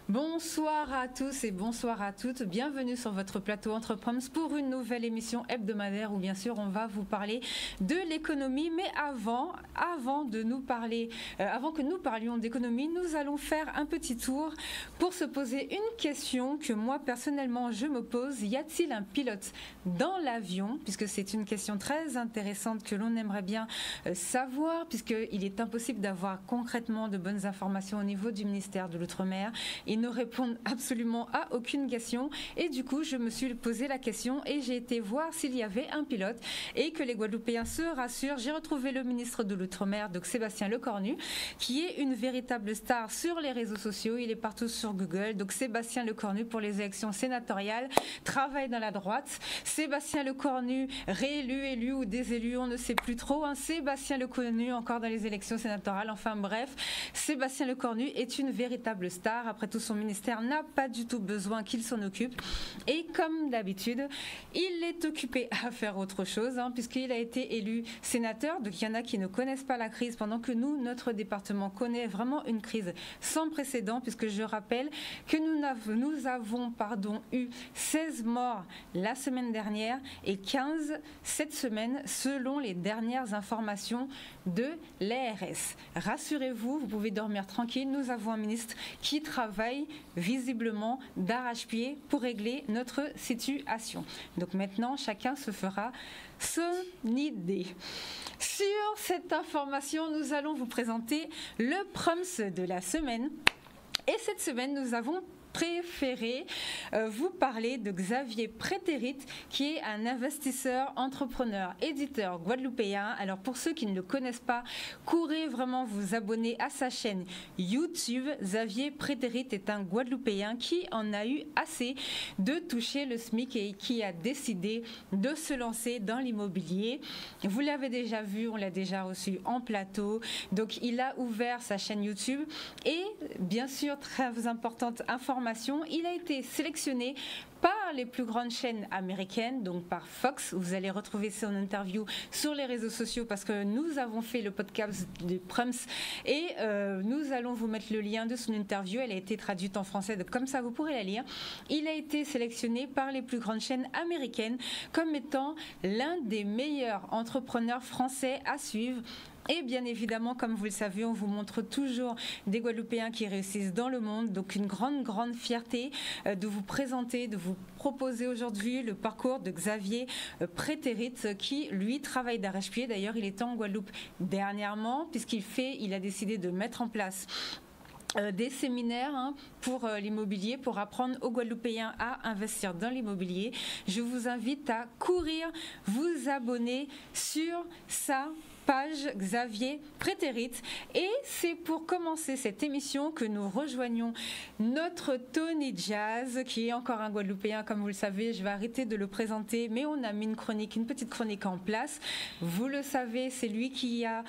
Bonsoir à tous et bonsoir à toutes. Bienvenue sur votre plateau Entreproms pour une nouvelle émission hebdomadaire où bien sûr on va vous parler de l'économie. Mais avant que nous parlions d'économie, nous allons faire un petit tour pour se poser une question que moi personnellement je me pose. Y a-t-il un pilote dans l'avion? Puisque c'est une question très intéressante que l'on aimerait bien savoir, puisqu'il est impossible d'avoir concrètement de bonnes informations au niveau du ministère de l'Outre-mer. Ils ne répondent absolument à aucune question et du coup je me suis posé la question et j'ai été voir s'il y avait un pilote et que les Guadeloupéens se rassurent. J'ai retrouvé le ministre de l'Outre-mer, donc Sébastien Lecornu, qui est une véritable star sur les réseaux sociaux. Il est partout sur Google. Donc Sébastien Lecornu pour les élections sénatoriales travaille dans la droite. Sébastien Lecornu réélu, élu ou désélu, on ne sait plus trop. Sébastien Lecornu encore dans les élections sénatoriales. Enfin bref, Sébastien Lecornu est une véritable star. Après tout, son ministère n'a pas du tout besoin qu'il s'en occupe. Et comme d'habitude, il est occupé à faire autre chose, puisqu'il a été élu sénateur. Donc il y en a qui ne connaissent pas la crise, pendant que nous, notre département connaît vraiment une crise sans précédent, puisque je rappelle que nous avons eu 16 morts la semaine dernière et 15 cette semaine, selon les dernières informations de l'ARS. Rassurez-vous, vous pouvez dormir tranquille. Nous avons un ministre qui travaille visiblement d'arrache-pied pour régler notre situation. Donc maintenant, chacun se fera son idée. Sur cette information, nous allons vous présenter le Proms de la semaine. Et cette semaine, nous avons préféré vous parler de Xavier Prétérit, qui est un investisseur, entrepreneur, éditeur guadeloupéen. Alors pour ceux qui ne le connaissent pas, courez vraiment vous abonner à sa chaîne YouTube. Xavier Prétérit est un Guadeloupéen qui en a eu assez de toucher le SMIC et qui a décidé de se lancer dans l'immobilier. Vous l'avez déjà vu, on l'a déjà reçu en plateau. Donc il a ouvert sa chaîne YouTube et bien sûr, très importante information, il a été sélectionné par les plus grandes chaînes américaines, donc par Fox. Vous allez retrouver son interview sur les réseaux sociaux parce que nous avons fait le podcast du Proms et nous allons vous mettre le lien de son interview. Elle a été traduite en français, donc comme ça vous pourrez la lire. Il a été sélectionné par les plus grandes chaînes américaines comme étant l'un des meilleurs entrepreneurs français à suivre. Et bien évidemment, comme vous le savez, on vous montre toujours des Guadeloupéens qui réussissent dans le monde. Donc une grande fierté de vous présenter, de vous proposer aujourd'hui le parcours de Xavier Prétérit qui, lui, travaille d'arrache-pied. D'ailleurs, il était en Guadeloupe dernièrement puisqu'il a décidé de mettre en place des séminaires pour l'immobilier, pour apprendre aux Guadeloupéens à investir dans l'immobilier. Je vous invite à courir, vous abonner sur sa page Xavier Prétérit. Et c'est pour commencer cette émission que nous rejoignons notre Tony Jazz, qui est encore un Guadeloupéen, comme vous le savez. Je vais arrêter de le présenter, mais on a mis une petite chronique en place. Vous le savez, c'est lui qui a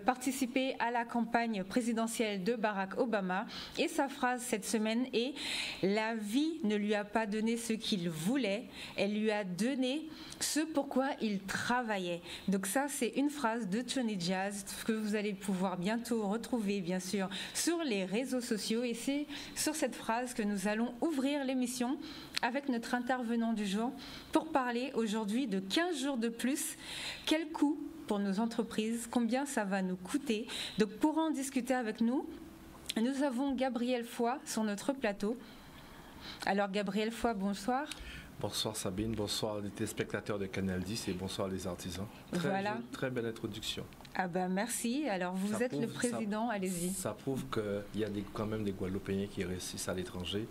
participé à la campagne présidentielle de Barack Obama. Et sa phrase cette semaine est « La vie ne lui a pas donné ce qu'il voulait, elle lui a donné ce pourquoi il travaillait ». Donc ça, c'est une phrase de Tony Jazz que vous allez pouvoir bientôt retrouver bien sûr sur les réseaux sociaux, et c'est sur cette phrase que nous allons ouvrir l'émission avec notre intervenant du jour pour parler aujourd'hui de 15 jours de plus. Quel coût pour nos entreprises, combien ça va nous coûter? Donc pour en discuter avec nous avons Gabriel Foy sur notre plateau. Alors Gabriel Foy, bonsoir. Bonsoir Sabine, bonsoir les téléspectateurs de Canal 10 et bonsoir les artisans. Très belle introduction. Ah ben merci. Alors vous êtes le président, allez-y. Ça prouve qu'il y a quand même des Guadeloupéens qui réussissent à l'étranger.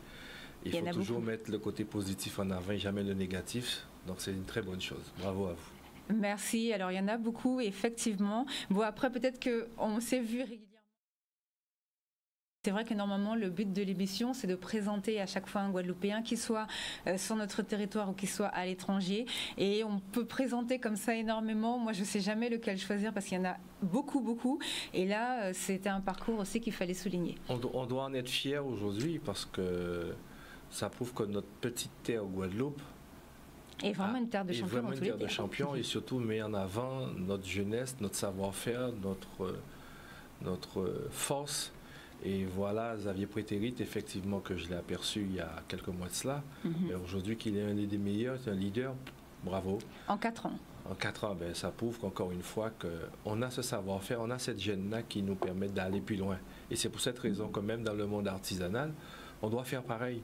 Il faut toujours mettre le côté positif en avant et jamais le négatif. Donc c'est une très bonne chose. Bravo à vous. Merci. Alors il y en a beaucoup, effectivement. Bon, après peut-être qu'on s'est vu régulièrement. C'est vrai que normalement, le but de l'émission, c'est de présenter à chaque fois un Guadeloupéen, qui soit sur notre territoire ou qui soit à l'étranger. Et on peut présenter comme ça énormément. Moi, je ne sais jamais lequel choisir parce qu'il y en a beaucoup. Et là, c'était un parcours aussi qu'il fallait souligner. On doit en être fiers aujourd'hui parce que ça prouve que notre petite terre Guadeloupe est vraiment une terre de champions. Vraiment une terre de champions et surtout met en avant notre jeunesse, notre savoir-faire, notre force. Et voilà, Xavier Prétérit, effectivement, que je l'ai aperçu il y a quelques mois de cela. Aujourd'hui, qu'il est un des meilleurs, c'est un leader, bravo. En 4 ans. En 4 ans, ça prouve qu'encore une fois, qu'on a ce savoir-faire, on a cette gêne-là qui nous permet d'aller plus loin. Et c'est pour cette raison que même dans le monde artisanal, on doit faire pareil.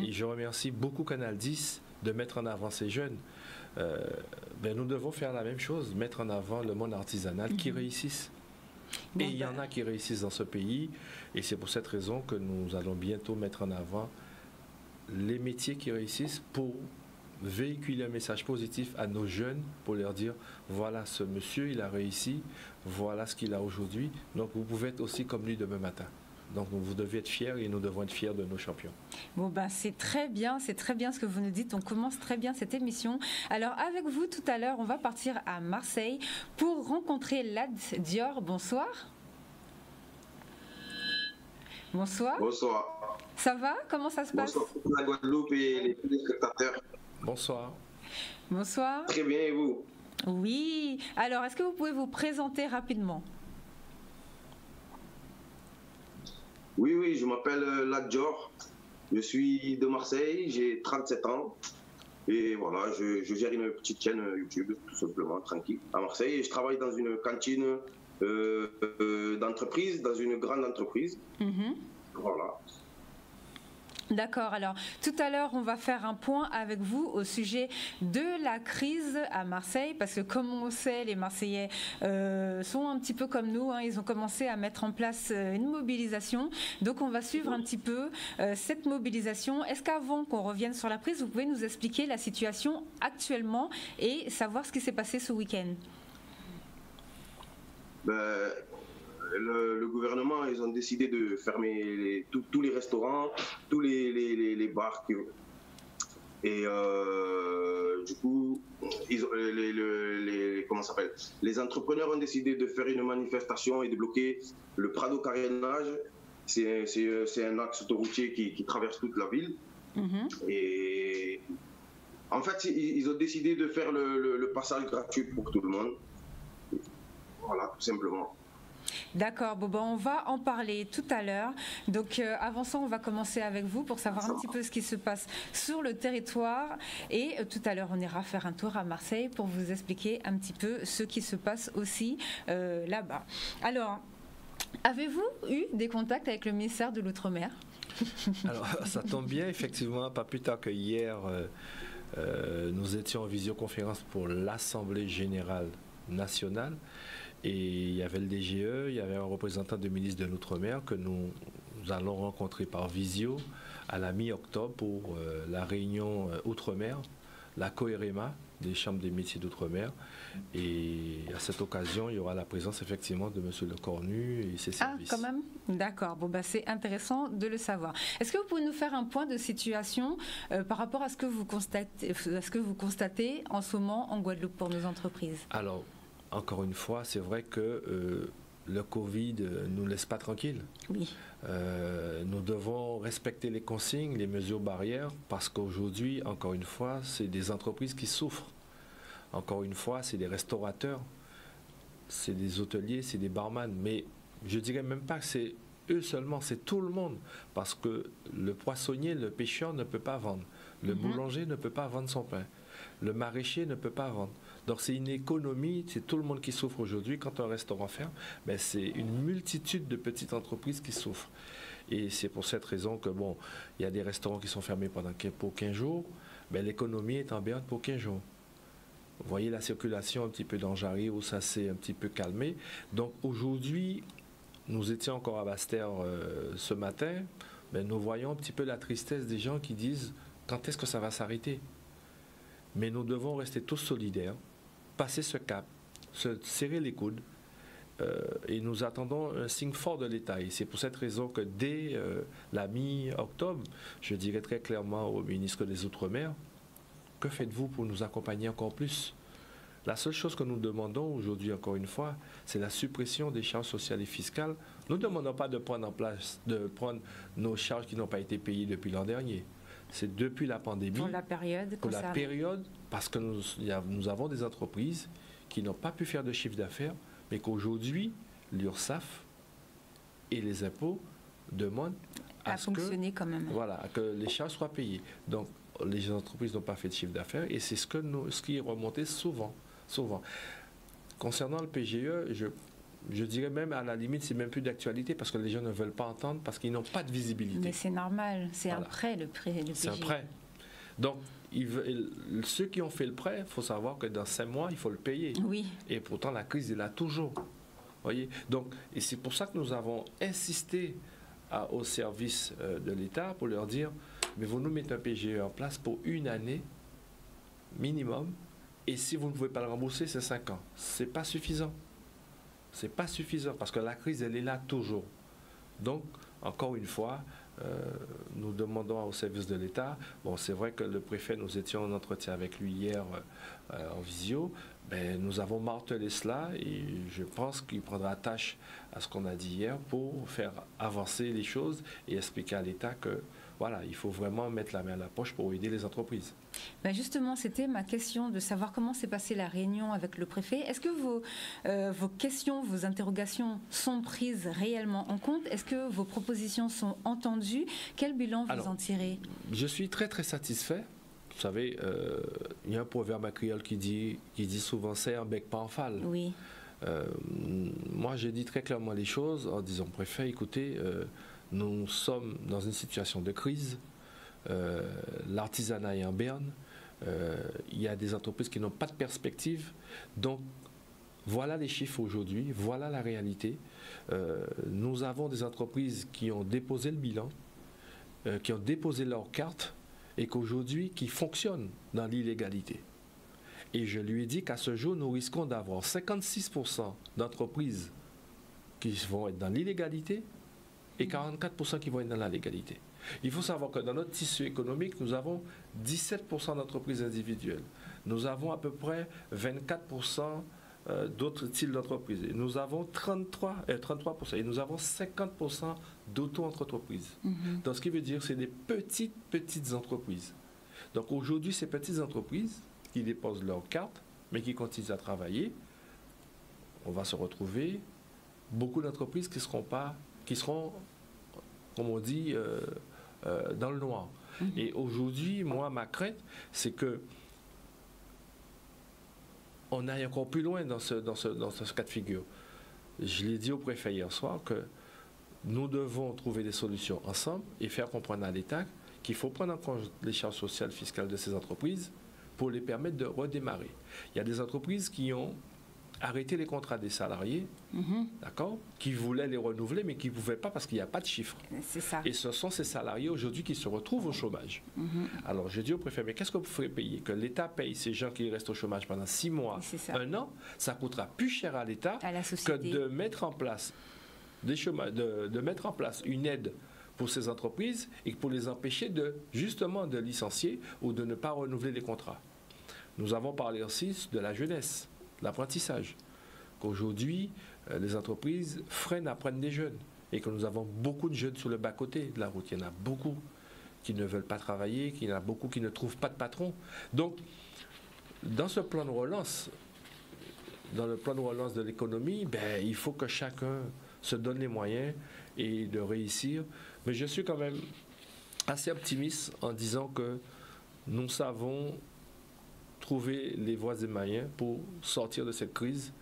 Et je remercie beaucoup Canal 10 de mettre en avant ces jeunes. Nous devons faire la même chose, mettre en avant le monde artisanal qui réussissent. Et il y en a qui réussissent dans ce pays, et c'est pour cette raison que nous allons bientôt mettre en avant les métiers qui réussissent pour véhiculer un message positif à nos jeunes, pour leur dire, voilà, ce monsieur, il a réussi, voilà ce qu'il a aujourd'hui, donc vous pouvez être aussi comme lui demain matin. Donc vous devez être fiers et nous devons être fiers de nos champions. Bon c'est très bien ce que vous nous dites. On commence très bien cette émission. Alors avec vous tout à l'heure, on va partir à Marseille pour rencontrer Lad Dior. Bonsoir. Bonsoir. Bonsoir. Ça va? Comment ça se passe? Bonsoir la Guadeloupe et les téléspectateurs. Bonsoir. Bonsoir. Très bien, et vous? Oui. Alors est-ce que vous pouvez vous présenter rapidement? Oui, je m'appelle Lad Dior, je suis de Marseille, j'ai 37 ans et voilà, je gère une petite chaîne YouTube, tout simplement, tranquille, à Marseille, et je travaille dans une cantine d'entreprise, dans une grande entreprise. Voilà. D'accord, alors tout à l'heure on va faire un point avec vous au sujet de la crise à Marseille, parce que comme on sait, les Marseillais sont un petit peu comme nous, ils ont commencé à mettre en place une mobilisation, donc on va suivre un petit peu cette mobilisation. Est-ce qu'avant qu'on revienne sur la prise, vous pouvez nous expliquer la situation actuellement et savoir ce qui s'est passé ce week-end? Le gouvernement, ils ont décidé de fermer tous les restaurants, tous les bars. Et du coup, les entrepreneurs ont décidé de faire une manifestation et de bloquer le Prado Carénage. C'est un axe autoroutier qui traverse toute la ville. Et en fait, ils ont décidé de faire le passage gratuit pour tout le monde. Voilà, tout simplement. D'accord, on va en parler tout à l'heure. Donc avant ça, on va commencer avec vous pour savoir un petit peu ce qui se passe sur le territoire. Et tout à l'heure, on ira faire un tour à Marseille pour vous expliquer un petit peu ce qui se passe aussi là-bas. Alors, avez-vous eu des contacts avec le ministère de l'Outre-mer? Alors, ça tombe bien, effectivement, pas plus tard que hier, nous étions en visioconférence pour l'Assemblée générale nationale. Et il y avait le DGE, il y avait un représentant du ministre de l'Outre-mer que nous allons rencontrer par visio à la mi-octobre pour la réunion Outre-mer, la COEREMA des chambres des métiers d'Outre-mer. Et à cette occasion, il y aura la présence effectivement de M. Lecornu et ses services. Ah, quand même? D'accord, c'est intéressant de le savoir. Est-ce que vous pouvez nous faire un point de situation par rapport à ce que vous constatez en ce moment en Guadeloupe pour nos entreprises? Alors, encore une fois, c'est vrai que le Covid ne nous laisse pas tranquilles. Oui. Nous devons respecter les consignes, les mesures barrières, parce qu'aujourd'hui, encore une fois, c'est des entreprises qui souffrent. Encore une fois, c'est des restaurateurs, c'est des hôteliers, c'est des barman. Mais je dirais même pas que c'est eux seulement, c'est tout le monde. Parce que le poissonnier, le pêcheur ne peut pas vendre. Le boulanger ne peut pas vendre son pain. Le maraîcher ne peut pas vendre. Donc c'est une économie, c'est tout le monde qui souffre aujourd'hui. Quand un restaurant ferme, c'est une multitude de petites entreprises qui souffrent. Et c'est pour cette raison que, il y a des restaurants qui sont fermés pour 15 jours, l'économie est en berne pour 15 jours. Vous voyez la circulation un petit peu dans Jarry où ça s'est un petit peu calmé. Donc aujourd'hui, nous étions encore à Basse-Terre ce matin, nous voyons un petit peu la tristesse des gens qui disent quand est-ce que ça va s'arrêter? Mais nous devons rester tous solidaires, passer ce cap, se serrer les coudes et nous attendons un signe fort de l'État. Et c'est pour cette raison que dès la mi-octobre, je dirais très clairement au ministre des Outre-mer, que faites-vous pour nous accompagner encore plus? La seule chose que nous demandons aujourd'hui, encore une fois, c'est la suppression des charges sociales et fiscales. Nous ne demandons pas de prendre nos charges qui n'ont pas été payées depuis l'an dernier. C'est depuis la pandémie. Pour la période. Parce que nous avons des entreprises qui n'ont pas pu faire de chiffre d'affaires, mais qu'aujourd'hui, l'URSSAF et les impôts demande à fonctionner quand même. Voilà, que les charges soient payées. Donc, les entreprises n'ont pas fait de chiffre d'affaires et c'est ce qui est remonté souvent. Concernant le PGE, je dirais même à la limite, c'est même plus d'actualité parce que les gens ne veulent pas entendre parce qu'ils n'ont pas de visibilité. Mais c'est normal, c'est un prêt, le PGE. C'est un prêt. Donc, ceux qui ont fait le prêt, il faut savoir que dans 5 mois, il faut le payer. Oui. Et pourtant, la crise est là toujours. Voyez. Donc, et c'est pour ça que nous avons insisté au service de l'État pour leur dire, mais vous nous mettez un PGE en place pour 1 année minimum, et si vous ne pouvez pas le rembourser, c'est 5 ans. C'est pas suffisant. C'est pas suffisant parce que la crise, elle est là toujours. Donc, encore une fois, nous demandons au service de l'État, bon, c'est vrai que le préfet, nous étions en entretien avec lui hier en visio, ben, nous avons martelé cela et je pense qu'il prendra tâche à ce qu'on a dit hier pour faire avancer les choses et expliquer à l'État que voilà, il faut vraiment mettre la main à la poche pour aider les entreprises. Ben justement, c'était ma question de savoir comment s'est passée la réunion avec le préfet. Est-ce que vos questions, vos interrogations sont prises réellement en compte? Est-ce que vos propositions sont entendues? Quel bilan vous en tirez? Je suis très très satisfait. Vous savez, il y a un proverbe à créole qui dit souvent « c'est un bec pas en fal ». Oui. Moi, j'ai dit très clairement les choses en disant « préfet, écoutez, nous sommes dans une situation de crise. L'artisanat est en berne. Il y a des entreprises qui n'ont pas de perspective. Donc, voilà les chiffres aujourd'hui. Voilà la réalité. Nous avons des entreprises qui ont déposé le bilan, qui ont déposé leur carte et qu'aujourd'hui, qui fonctionnent dans l'illégalité. Et je lui ai dit qu'à ce jour, nous risquons d'avoir 56% d'entreprises qui vont être dans l'illégalité et 44% qui vont être dans la légalité. Il faut savoir que dans notre tissu économique, nous avons 17% d'entreprises individuelles. Nous avons à peu près 24% d'autres types d'entreprises. Nous avons 33% et nous avons 50% d'auto-entreprises. Donc, ce qui veut dire que c'est des petites entreprises. Donc, aujourd'hui, ces petites entreprises qui déposent leur carte, mais qui continuent à travailler, on va se retrouver beaucoup d'entreprises qui seront, comme on dit, dans le noir. Et aujourd'hui, moi, ma crainte, c'est que on aille encore plus loin dans ce cas de figure. Je l'ai dit au préfet hier soir que nous devons trouver des solutions ensemble et faire comprendre à l'État qu'il faut prendre en compte les charges sociales fiscales de ces entreprises pour les permettre de redémarrer. Il y a des entreprises qui ont arrêté les contrats des salariés, d'accord, qui voulaient les renouveler, mais qui ne pouvaient pas parce qu'il n'y a pas de chiffres. C'est ça. Et ce sont ces salariés aujourd'hui qui se retrouvent au chômage. Alors, je dis au préfet, mais qu'est-ce que vous ferez payer? Que l'État paye ces gens qui restent au chômage pendant 6 mois, 1 an, ça coûtera plus cher à l'État que de mettre en place de mettre en place une aide pour ces entreprises et pour les empêcher justement de licencier ou de ne pas renouveler les contrats. Nous avons parlé aussi de la jeunesse, de l'apprentissage, qu'aujourd'hui, les entreprises freinent à prendre des jeunes et que nous avons beaucoup de jeunes sur le bas-côté de la route. Il y en a beaucoup qui ne veulent pas travailler, il y en a beaucoup qui ne trouvent pas de patron. Donc, dans ce plan de relance, dans le plan de relance de l'économie, il faut que chacun se donne les moyens et de réussir. Mais je suis quand même assez optimiste en disant que nous savons trouver les voies et moyens pour sortir de cette crise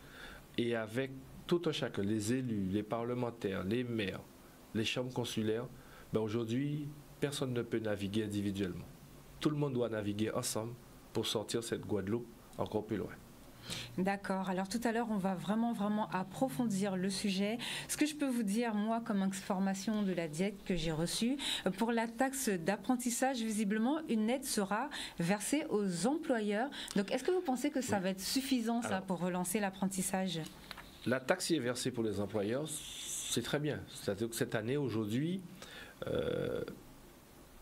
et avec tout un chacun, les élus, les parlementaires, les maires, les chambres consulaires, aujourd'hui, personne ne peut naviguer individuellement. Tout le monde doit naviguer ensemble pour sortir cette Guadeloupe encore plus loin. D'accord. Alors tout à l'heure, on va vraiment approfondir le sujet. Ce que je peux vous dire, moi, comme information de la DIEC que j'ai reçue, pour la taxe d'apprentissage, visiblement, une aide sera versée aux employeurs. Donc, est-ce que vous pensez que ça va être suffisant, ça, pour relancer l'apprentissage? La taxe qui est versée pour les employeurs, c'est très bien. C'est-à-dire que cette année, aujourd'hui,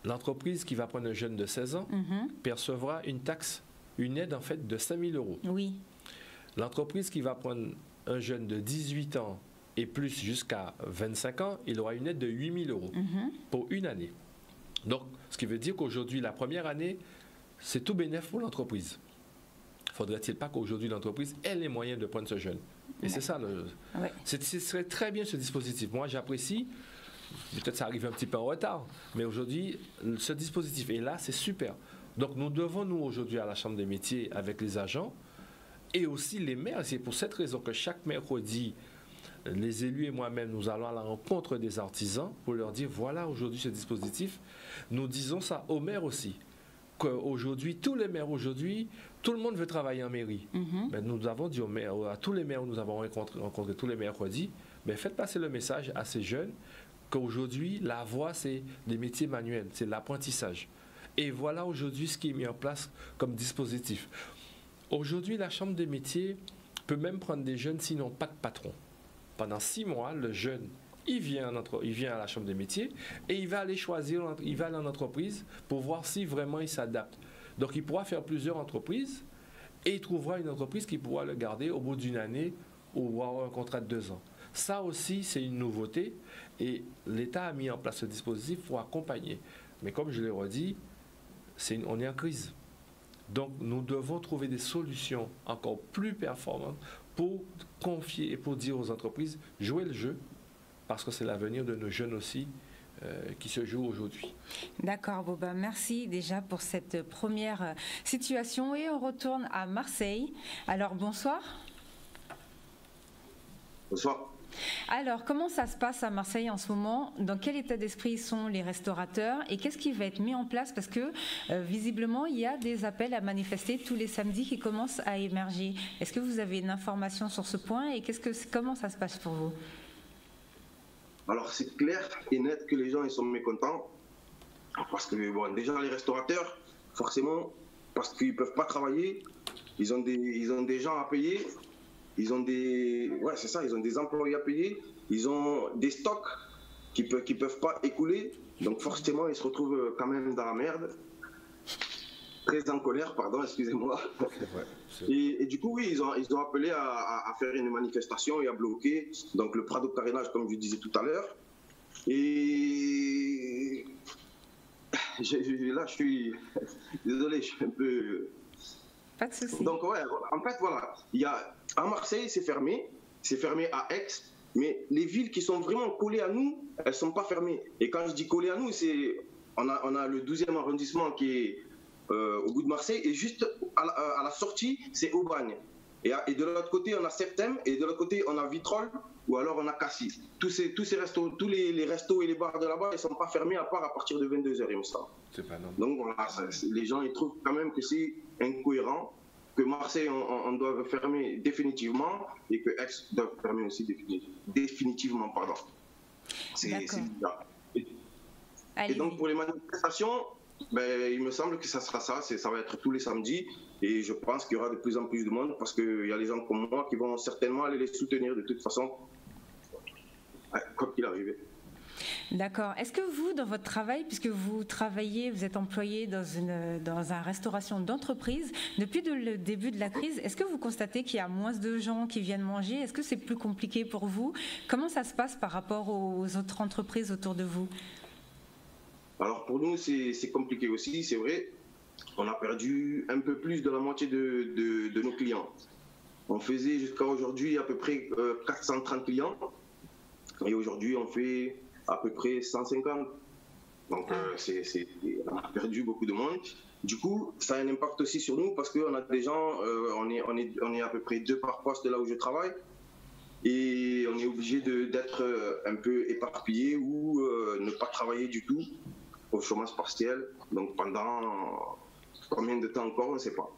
l'entreprise qui va prendre un jeune de 16 ans percevra une taxe, une aide en fait de 5 000 €. Oui. L'entreprise qui va prendre un jeune de 18 ans et plus jusqu'à 25 ans, il aura une aide de 8 000 € pour 1 année. Donc, ce qui veut dire qu'aujourd'hui, la première année, c'est tout bénéfice pour l'entreprise. Faudrait-il pas qu'aujourd'hui l'entreprise ait les moyens de prendre ce jeune? Et c'est ça, ce serait très bien ce dispositif. Moi, j'apprécie peut-être ça arrive un petit peu en retard, mais aujourd'hui, ce dispositif est là, c'est super. Donc nous devons, nous, aujourd'hui, à la Chambre des métiers, avec les agents, et aussi les maires, c'est pour cette raison que chaque mercredi, les élus et moi-même, nous allons à la rencontre des artisans pour leur dire, voilà aujourd'hui ce dispositif. Nous disons ça aux maires aussi, qu'aujourd'hui, tous les maires aujourd'hui, tout le monde veut travailler en mairie. Mais nous avons dit aux maires, à tous les maires où nous avons rencontré tous les mercredis, mais faites passer le message à ces jeunes qu'aujourd'hui, la voie, c'est des métiers manuels, c'est l'apprentissage. Et voilà aujourd'hui ce qui est mis en place comme dispositif. Aujourd'hui, la Chambre des métiers peut même prendre des jeunes s'ils n'ont pas de patron. Pendant 6 mois, le jeune, il vient à la Chambre des métiers et il va aller choisir, il va aller en entreprise pour voir si vraiment il s'adapte. Donc, il pourra faire plusieurs entreprises et il trouvera une entreprise qui pourra le garder au bout d'une année ou avoir un contrat de 2 ans. Ça aussi, c'est une nouveauté et l'État a mis en place ce dispositif pour accompagner. Mais comme je l'ai redit, on est en crise. Donc, nous devons trouver des solutions encore plus performantes pour confier et pour dire aux entreprises, jouez le jeu, parce que c'est l'avenir de nos jeunes aussi qui se joue aujourd'hui. D'accord, Boba, merci déjà pour cette première situation et on retourne à Marseille. Alors, bonsoir. Bonsoir. Alors, comment ça se passe à Marseille en ce moment? Dans quel état d'esprit sont les restaurateurs et qu'est-ce qui va être mis en place? Parce que visiblement, il y a des appels à manifester tous les samedis qui commencent à émerger. Est-ce que vous avez une information sur ce point et comment ça se passe pour vous? Alors, c'est clair et net que les gens ils sont mécontents parce que, bon, déjà, les restaurateurs, forcément, parce qu'ils ne peuvent pas travailler, ils ont des gens à payer. Ils ont ils ont des employés à payer, ils ont des stocks qui peuvent pas écouler, donc forcément ils se retrouvent quand même dans la merde, très en colère, pardon, excusez-moi. Et du coup, oui, ils ont appelé à faire une manifestation et à bloquer donc le Prado Carénage, comme je disais tout à l'heure. Et là, je suis désolé, je suis un peu... Pas de souci. Donc, ouais, en fait, voilà. À Marseille, c'est fermé à Aix, mais les villes qui sont vraiment collées à nous, elles ne sont pas fermées. Et quand je dis collées à nous, on a le 12e arrondissement qui est au bout de Marseille, et juste à la sortie, c'est Aubagne. Et de l'autre côté, on a Septem, et de l'autre côté, on a Vitrolles, ou alors on a Cassis. Tous ces restos, tous les restos et les bars de là-bas, ils ne sont pas fermés à part à partir de 22h, il me semble. C'est pas normal. Donc voilà, les gens ils trouvent quand même que c'est incohérent, que Marseille on doit fermer définitivement et que Aix doit fermer aussi définitivement, pardon. C'est bizarre. Et donc pour les manifestations, il me semble que ça sera ça va être tous les samedis et je pense qu'il y aura de plus en plus de monde parce qu'il y a les gens comme moi qui vont certainement aller les soutenir de toute façon, quoi qu'il arrive. D'accord. Est-ce que vous, dans votre travail, puisque vous êtes employé dans une restauration d'entreprise, depuis le début de la crise, est-ce que vous constatez qu'il y a moins de gens qui viennent manger? Est-ce que c'est plus compliqué pour vous? Comment ça se passe par rapport aux autres entreprises autour de vous? Alors pour nous, c'est compliqué aussi, c'est vrai. On a perdu un peu plus de la moitié de nos clients. On faisait jusqu'à aujourd'hui à peu près 430 clients. Et aujourd'hui, on fait à peu près 150. Donc, on a perdu beaucoup de monde. Du coup, ça a un impact aussi sur nous parce qu'on a des gens, on est à peu près 2 par poste là où je travaille. Et on est obligé d'être un peu éparpillé ou ne pas travailler du tout au chômage partiel. Donc, pendant combien de temps encore, on ne sait pas.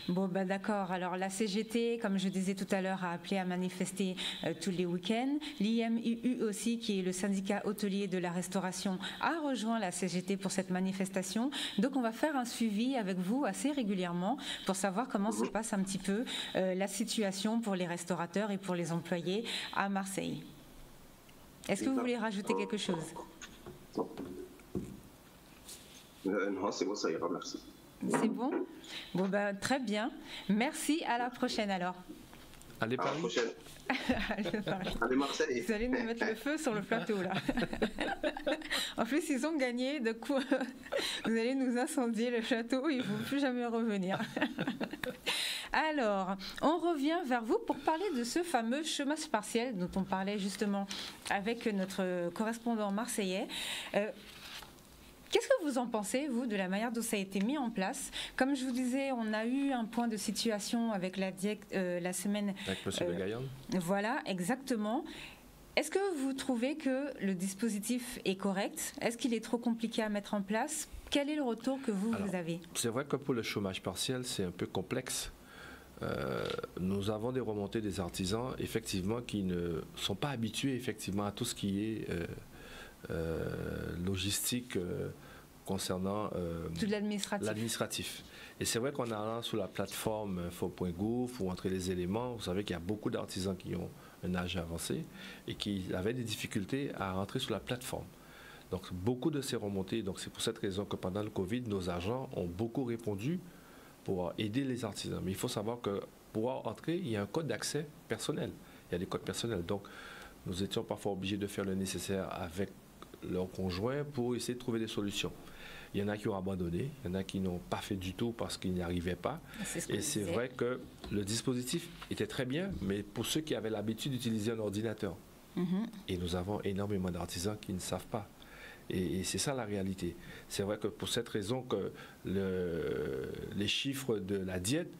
Bon, d'accord. Alors, la CGT, comme je disais tout à l'heure, a appelé à manifester tous les week-ends. L'IMUU aussi, qui est le syndicat hôtelier de la restauration, a rejoint la CGT pour cette manifestation. Donc, on va faire un suivi avec vous assez régulièrement pour savoir comment se passe un petit peu la situation pour les restaurateurs et pour les employés à Marseille. Est-ce que vous voulez rajouter quelque chose? Non, c'est bon, ça ira, merci. C'est bon? Bon, très bien. Merci, à la prochaine alors. Allez, À la Paris. prochaine. Allez, Paris. Allez, Marseille. Vous allez nous mettre le feu sur le plateau, là. En plus, ils ont gagné. De coup, vous allez nous incendier le château. Il ne faut plus jamais revenir. Alors, on revient vers vous pour parler de ce fameux chômage partiel dont on parlait justement avec notre correspondant marseillais. Qu'est-ce que vous en pensez, vous, de la manière dont ça a été mis en place? Comme je vous disais, on a eu un point de situation avec la DIEC la semaine... Avec M. Begayan. Voilà, exactement. Est-ce que vous trouvez que le dispositif est correct? Est-ce qu'il est trop compliqué à mettre en place? Quel est le retour que vous avez? C'est vrai que pour le chômage partiel, c'est un peu complexe. Nous avons des remontées des artisans, effectivement, qui ne sont pas habitués, effectivement, à tout ce qui est logistique concernant tout l'administratif. Et c'est vrai qu'en allant sur la plateforme info.gouv pour entrer les éléments, vous savez qu'il y a beaucoup d'artisans qui ont un âge avancé et qui avaient des difficultés à rentrer sur la plateforme. Donc beaucoup de ces remontées, donc c'est pour cette raison que pendant le Covid, nos agents ont beaucoup répondu pour aider les artisans. Mais il faut savoir que pour entrer, il y a un code d'accès personnel. Il y a des codes personnels. Donc nous étions parfois obligés de faire le nécessaire avec leurs conjoints pour essayer de trouver des solutions. Il y en a qui ont abandonné, il y en a qui n'ont pas fait du tout parce qu'ils n'y arrivaient pas. Et c'est vrai que le dispositif était très bien, mais pour ceux qui avaient l'habitude d'utiliser un ordinateur. Et nous avons énormément d'artisans qui ne savent pas. Et c'est ça la réalité. C'est vrai que pour cette raison que les chiffres de la diète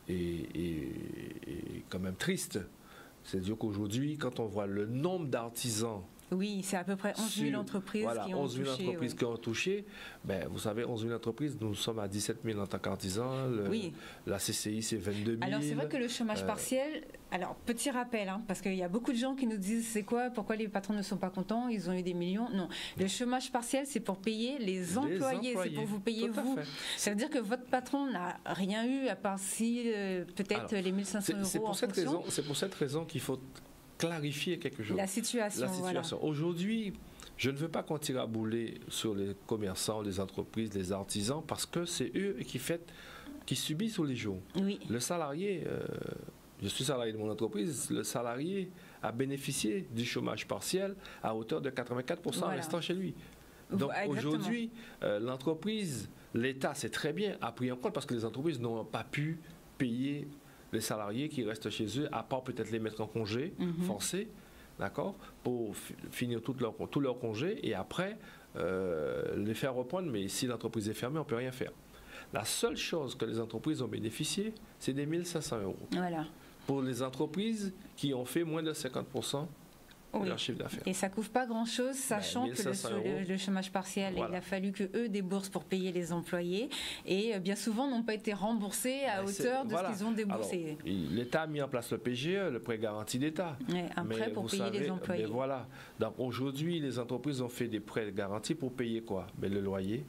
est quand même triste. C'est-à-dire qu'aujourd'hui, quand on voit le nombre d'artisans... Oui, c'est à peu près 11 000 entreprises qui ont touché. 11 000 entreprises qui ont touché. Ben, vous savez, 11 000 entreprises, nous sommes à 17 000 en tant qu'artisans. La CCI, c'est 22 000. Alors, c'est vrai que le chômage partiel... Alors, petit rappel, parce qu'il y a beaucoup de gens qui nous disent, c'est quoi, pourquoi les patrons ne sont pas contents, ils ont eu des millions. Non, le chômage partiel, c'est pour payer les employés, c'est pour vous payer vous. Ça veut dire que votre patron n'a rien eu, à part si peut-être les 1 500 euros en fonction. C'est pour cette raison qu'il faut clarifier quelque chose. La situation. Voilà. Aujourd'hui, je ne veux pas qu'on tire à boulet sur les commerçants, les entreprises, les artisans, parce que c'est eux qui subissent tous les jours. Oui. Le salarié, je suis salarié de mon entreprise, le salarié a bénéficié du chômage partiel à hauteur de 84% restant chez lui. Donc aujourd'hui, l'entreprise, l'État, c'est très bien, a pris en compte parce que les entreprises n'ont pas pu payer les salariés qui restent chez eux, à part peut-être les mettre en congé forcé, d'accord, pour finir tout leur congé et après les faire reprendre. Mais si l'entreprise est fermée, on ne peut rien faire. La seule chose que les entreprises ont bénéficié, c'est des 1 500 euros. Voilà. Pour les entreprises qui ont fait moins de 50% de leur chiffre d'affaires. Et ça ne couvre pas grand-chose, sachant que le chômage partiel, il a fallu qu'eux déboursent pour payer les employés et bien souvent n'ont pas été remboursés à hauteur de ce qu'ils ont déboursé. L'État a mis en place le PGE, le prêt garanti d'État. Un prêt pour payer les employés. Mais voilà. Donc aujourd'hui, les entreprises ont fait des prêts garantis pour payer quoi? Mais le loyer,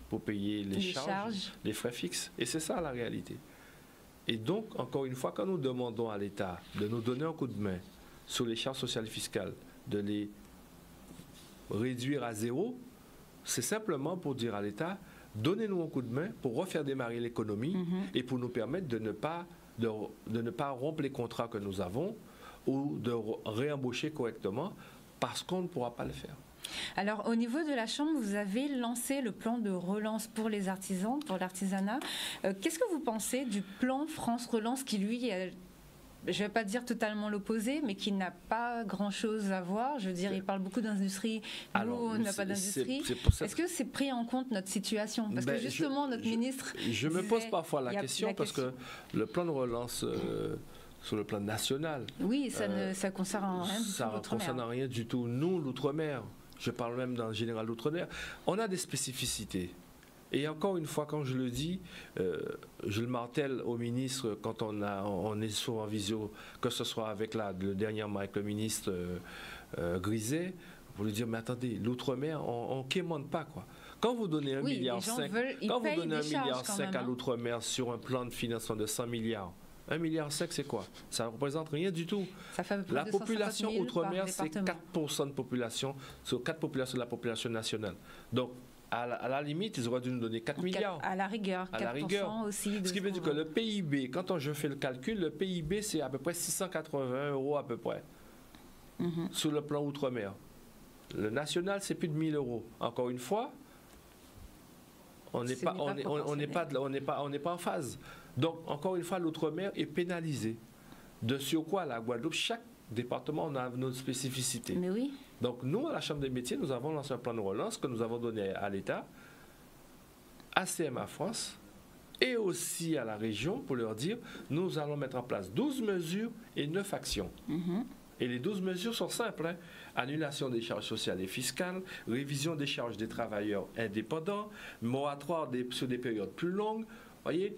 pour payer les charges, les frais fixes. Et c'est ça la réalité. Et donc, encore une fois, quand nous demandons à l'État de nous donner un coup de main sur les charges sociales et fiscales, de les réduire à zéro, c'est simplement pour dire à l'État, donnez-nous un coup de main pour refaire démarrer l'économie et pour nous permettre de ne pas rompre les contrats que nous avons ou de réembaucher correctement parce qu'on ne pourra pas le faire. Alors, au niveau de la Chambre, vous avez lancé le plan de relance pour les artisans, pour l'artisanat. Qu'est-ce que vous pensez du plan France Relance qui, lui, je ne vais pas dire totalement l'opposé, mais qui n'a pas grand-chose à voir? Je veux dire, il parle beaucoup d'industrie. Nous, on n'a pas d'industrie. Est-ce que c'est pris en compte notre situation? Parce que justement, notre ministre... Je me pose parfois la question parce que le plan de relance... sur le plan national... Oui, ça ne concerne rien du tout. Ça ne concerne rien du tout. Nous, l'outre-mer, je parle même dans le général d'outre-mer, on a des spécificités. Et encore une fois, quand je le dis, je le martèle au ministre quand on est souvent en visio, que ce soit avec dernièrement avec le ministre Griset, pour lui dire, mais attendez, l'outre-mer, on ne quémande pas, quoi. Quand vous donnez 1,5 milliard, quand vous donnez 1,5 milliard à l'outre-mer sur un plan de financement de 100 milliards, 1,5 milliard, c'est quoi? Ça ne représente rien du tout. Ça fait la population outre-mer, c'est 4% de population, sur 4 populations de la population nationale. Donc, À la limite, ils auraient dû nous donner 4 milliards. À la rigueur, 4% aussi. Ce qui veut dire que le PIB, quand je fais le calcul, le PIB, c'est à peu près 680 € à peu près, sur le plan outre-mer. Le national, c'est plus de 1 000 €. Encore une fois, on n'est pas en phase. Donc, encore une fois, l'outre-mer est pénalisé. De sur quoi, la Guadeloupe, chaque département, on a notre spécificité. Mais oui. Donc, nous, à la Chambre des métiers, nous avons lancé un plan de relance que nous avons donné à l'État, à CMA France et aussi à la région pour leur dire, nous allons mettre en place 12 mesures et 9 actions. Et les 12 mesures sont simples. Hein. Annulation des charges sociales et fiscales, révision des charges des travailleurs indépendants, moratoire sur des périodes plus longues, voyez,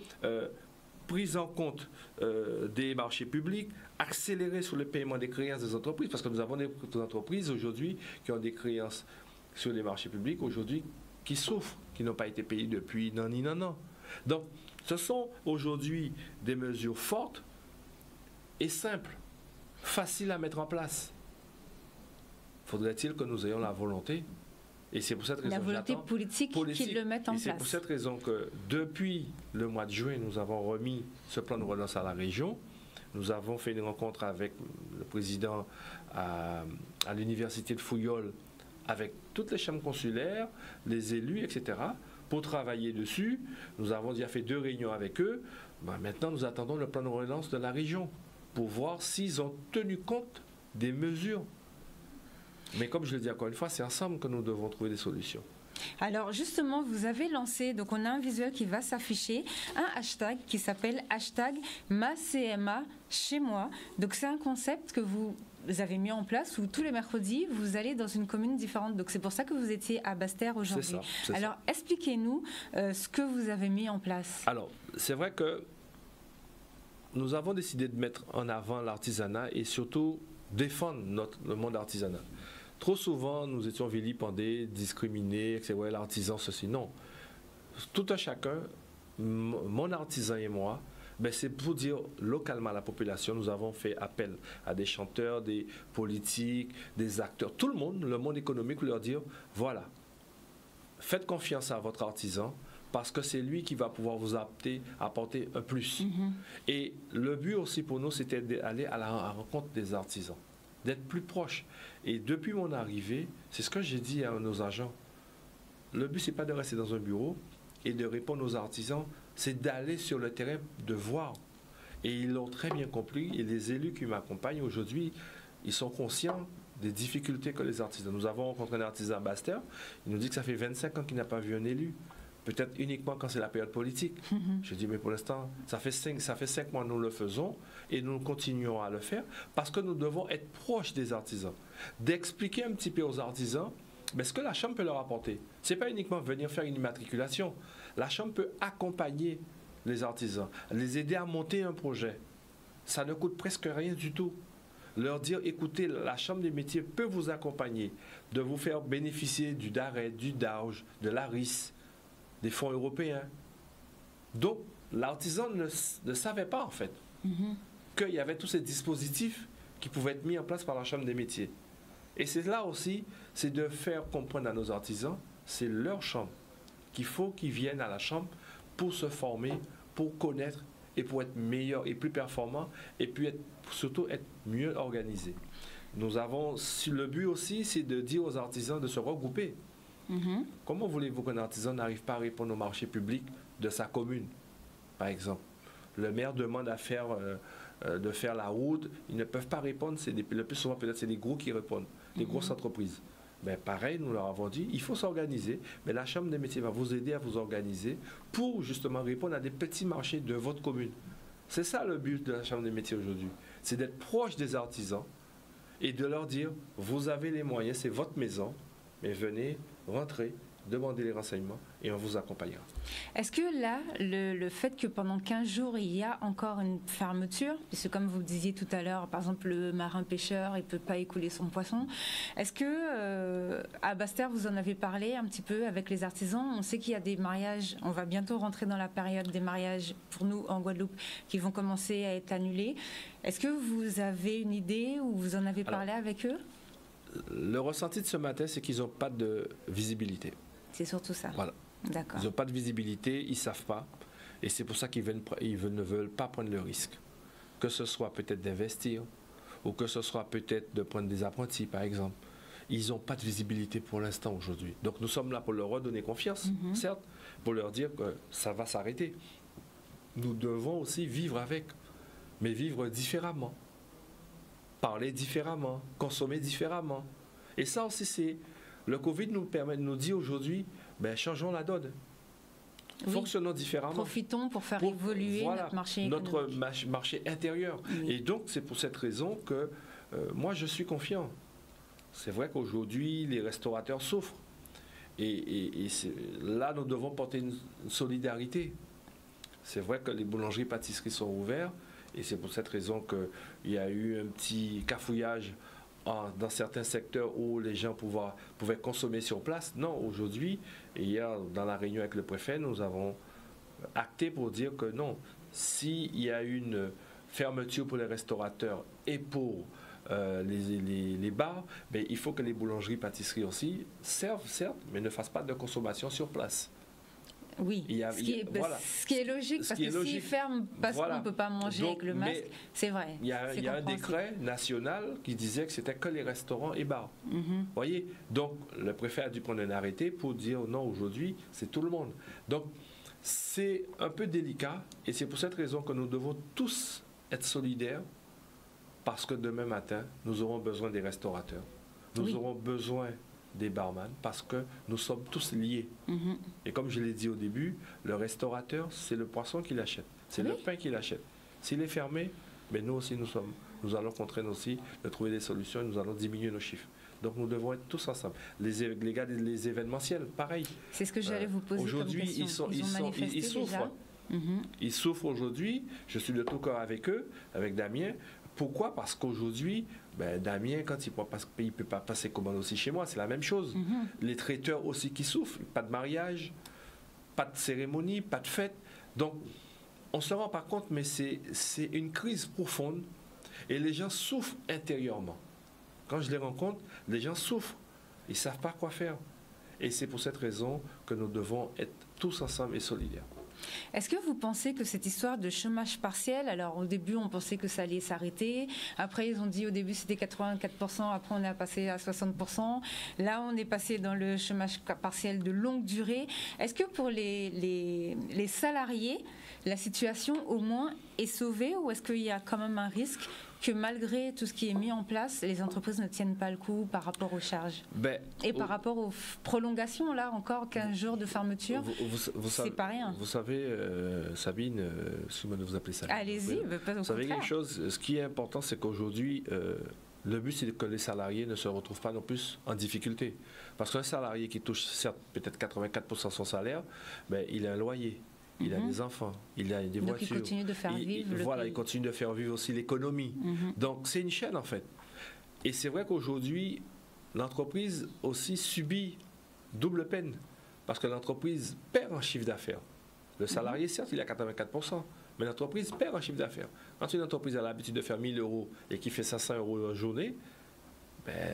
prise en compte des marchés publics, accélérer sur le paiement des créances des entreprises, parce que nous avons des entreprises aujourd'hui qui ont des créances sur les marchés publics, aujourd'hui qui souffrent, qui n'ont pas été payées depuis non. Donc, ce sont aujourd'hui des mesures fortes et simples, faciles à mettre en place. Faudrait-il que nous ayons la volonté? Et c'est pour cette raison la volonté politique qu'ils le mettent en place. C'est pour cette raison que depuis le mois de juin, nous avons remis ce plan de relance à la région. Nous avons fait une rencontre avec le président à l'université de Fouillol, avec toutes les chambres consulaires, les élus, etc., pour travailler dessus. Nous avons déjà fait 2 réunions avec eux. Maintenant, nous attendons le plan de relance de la région pour voir s'ils ont tenu compte des mesures. Mais comme je le dis encore une fois, c'est ensemble que nous devons trouver des solutions. Alors justement, vous avez lancé, donc on a un visuel qui va s'afficher, un hashtag qui s'appelle #MaCMA chez moi. Donc c'est un concept que vous avez mis en place où tous les mercredis, vous allez dans une commune différente. Donc c'est pour ça que vous étiez à Basse-Terre aujourd'hui. Alors expliquez-nous ce que vous avez mis en place. Alors c'est vrai que nous avons décidé de mettre en avant l'artisanat et surtout défendre le monde artisanal. Trop souvent, nous étions vilipendés, discriminés, c'est ouais, l'artisan, ceci. Non. Tout un chacun, mon artisan et moi, c'est pour dire localement à la population, nous avons fait appel à des chanteurs, des politiques, des acteurs, tout le monde économique, pour leur dire, voilà, faites confiance à votre artisan, parce que c'est lui qui va pouvoir vous apporter un plus. Et le but aussi pour nous, c'était d'aller à la rencontre des artisans, d'être plus proche. Et depuis mon arrivée, c'est ce que j'ai dit à nos agents. Le but, c'est pas de rester dans un bureau et de répondre aux artisans, c'est d'aller sur le terrain, de voir. Et ils l'ont très bien compris. Et les élus qui m'accompagnent aujourd'hui, ils sont conscients des difficultés que les artisans. Nous avons rencontré un artisan à Basse-Terre. Il nous dit que ça fait 25 ans qu'il n'a pas vu un élu. Peut-être uniquement quand c'est la période politique. Je dis, mais pour l'instant, ça fait 5 mois que nous le faisons et nous continuons à le faire parce que nous devons être proches des artisans. D'expliquer un petit peu aux artisans ce que la Chambre peut leur apporter. Ce n'est pas uniquement venir faire une immatriculation. La Chambre peut accompagner les artisans, les aider à monter un projet. Ça ne coûte presque rien du tout. Leur dire, écoutez, la Chambre des métiers peut vous accompagner, de vous faire bénéficier du DARED, du DAOJ, de l'ARIS, des fonds européens. Donc, l'artisan ne savait pas, en fait, qu'il y avait tous ces dispositifs qui pouvaient être mis en place par la Chambre des métiers. Et c'est là aussi, c'est de faire comprendre à nos artisans, c'est leur chambre, qu'il faut qu'ils viennent à la Chambre pour se former, pour connaître et pour être meilleurs et plus performants et puis surtout être mieux organisés. Nous avons, le but aussi, c'est de dire aux artisans de se regrouper. Comment voulez-vous qu'un artisan n'arrive pas à répondre au marché public de sa commune, par exemple? Le maire demande de faire la route, ils ne peuvent pas répondre, le plus souvent peut-être c'est les gros qui répondent, les grosses entreprises. Pareil, nous leur avons dit, il faut s'organiser, mais la Chambre des métiers va vous aider à vous organiser pour justement répondre à des petits marchés de votre commune. C'est ça le but de la Chambre des métiers aujourd'hui, c'est d'être proche des artisans et de leur dire, vous avez les moyens, c'est votre maison, mais venez, rentrez, demandez les renseignements et on vous accompagnera. Est-ce que là, le fait que pendant 15 jours, il y a encore une fermeture, puisque comme vous le disiez tout à l'heure, par exemple, le marin-pêcheur, il ne peut pas écouler son poisson, est-ce que à Basse-Terre, vous en avez parlé un petit peu avec les artisans? On sait qu'il y a des mariages, on va bientôt rentrer dans la période des mariages pour nous en Guadeloupe, qui vont commencer à être annulés. Est-ce que vous avez une idée ou vous en avez parlé avec eux? Le ressenti de ce matin, c'est qu'ils n'ont pas de visibilité. C'est surtout ça. Voilà. D'accord. Ils n'ont pas de visibilité, ils ne savent pas. Et c'est pour ça qu'ils ne veulent pas prendre le risque. Que ce soit peut-être d'investir, ou que ce soit peut-être de prendre des apprentis, par exemple. Ils n'ont pas de visibilité pour l'instant aujourd'hui. Donc nous sommes là pour leur redonner confiance, certes, pour leur dire que ça va s'arrêter. Nous devons aussi vivre avec, mais vivre différemment. Parler différemment, consommer différemment. Et ça aussi, c'est... Le Covid nous permet de nous dire aujourd'hui, ben, changeons la donne. Oui. Fonctionnons différemment. Profitons pour faire évoluer notre marché économique. Notre marché intérieur. Oui. Et donc, c'est pour cette raison que moi, je suis confiant. C'est vrai qu'aujourd'hui, les restaurateurs souffrent. Et là, nous devons porter une solidarité. C'est vrai que les boulangeries-pâtisseries sont ouvertes. Et c'est pour cette raison qu'il y a eu un petit cafouillage dans certains secteurs où les gens pouvaient consommer sur place. Non, aujourd'hui, hier, dans la réunion avec le préfet, nous avons acté pour dire que non, s'il y a une fermeture pour les restaurateurs et pour les bars, mais il faut que les boulangeries, pâtisseries aussi servent, certes, mais ne fassent pas de consommation sur place. Oui, ce qui est logique, parce que s'ils ferment parce qu'on ne peut pas manger avec le masque, c'est vrai. Il y a un décret national qui disait que c'était que les restaurants et bars. Voyez, donc le préfet a dû prendre un arrêté pour dire non, aujourd'hui, c'est tout le monde. Donc, c'est un peu délicat et c'est pour cette raison que nous devons tous être solidaires parce que demain matin, nous aurons besoin des restaurateurs. Nous aurons besoin des barman parce que nous sommes tous liés. Et comme je l'ai dit au début, le restaurateur, c'est le poisson qu'il achète, c'est le pain qu'il achète. S'il est fermé, mais nous aussi, nous allons contraindre aussi de trouver des solutions et nous allons diminuer nos chiffres. Donc nous devons être tous ensemble. Les gars, les événementiels, pareil. C'est ce que j'allais vous poser aujourd'hui, comme question. Ils souffrent. Ils souffrent aujourd'hui. Je suis de tout cœur avec eux, avec Damien. Pourquoi? Parce qu'aujourd'hui, Damien, quand il ne peut pas passer commande aussi chez moi, c'est la même chose. Les traiteurs aussi qui souffrent. Pas de mariage, pas de cérémonie, pas de fête. Donc, on ne se rend pas compte, mais c'est une crise profonde et les gens souffrent intérieurement. Quand je les rencontre, les gens souffrent. Ils ne savent pas quoi faire. Et c'est pour cette raison que nous devons être tous ensemble et solidaires. Est-ce que vous pensez que cette histoire de chômage partiel, alors au début on pensait que ça allait s'arrêter, après ils ont dit au début c'était 84%, après on a passé à 60%, là on est passé dans le chômage partiel de longue durée. Est-ce que pour les salariés, la situation au moins est sauvée ou est-ce qu'il y a quand même un risque que malgré tout ce qui est mis en place, les entreprises ne tiennent pas le coup par rapport aux charges et par rapport aux prolongations, là encore 15 jours de fermeture, c'est pas rien. Vous savez, Sabine, si vous appelez ça. Allez-y, vous savez quelque chose, ce qui est important, c'est qu'aujourd'hui, le but, c'est que les salariés ne se retrouvent pas non plus en difficulté. Parce qu'un salarié qui touche certes peut-être 84% de son salaire, il a un loyer. Il a des enfants, il a des voitures. Il continue de faire vivre le pays. Il continue de faire vivre aussi l'économie. Donc c'est une chaîne en fait. Et c'est vrai qu'aujourd'hui, l'entreprise aussi subit double peine. Parce que l'entreprise perd en chiffre d'affaires. Le salarié, certes, il a 84%, mais l'entreprise perd en chiffre d'affaires. Quand une entreprise a l'habitude de faire 1 000 € et qui fait 500 € en journée,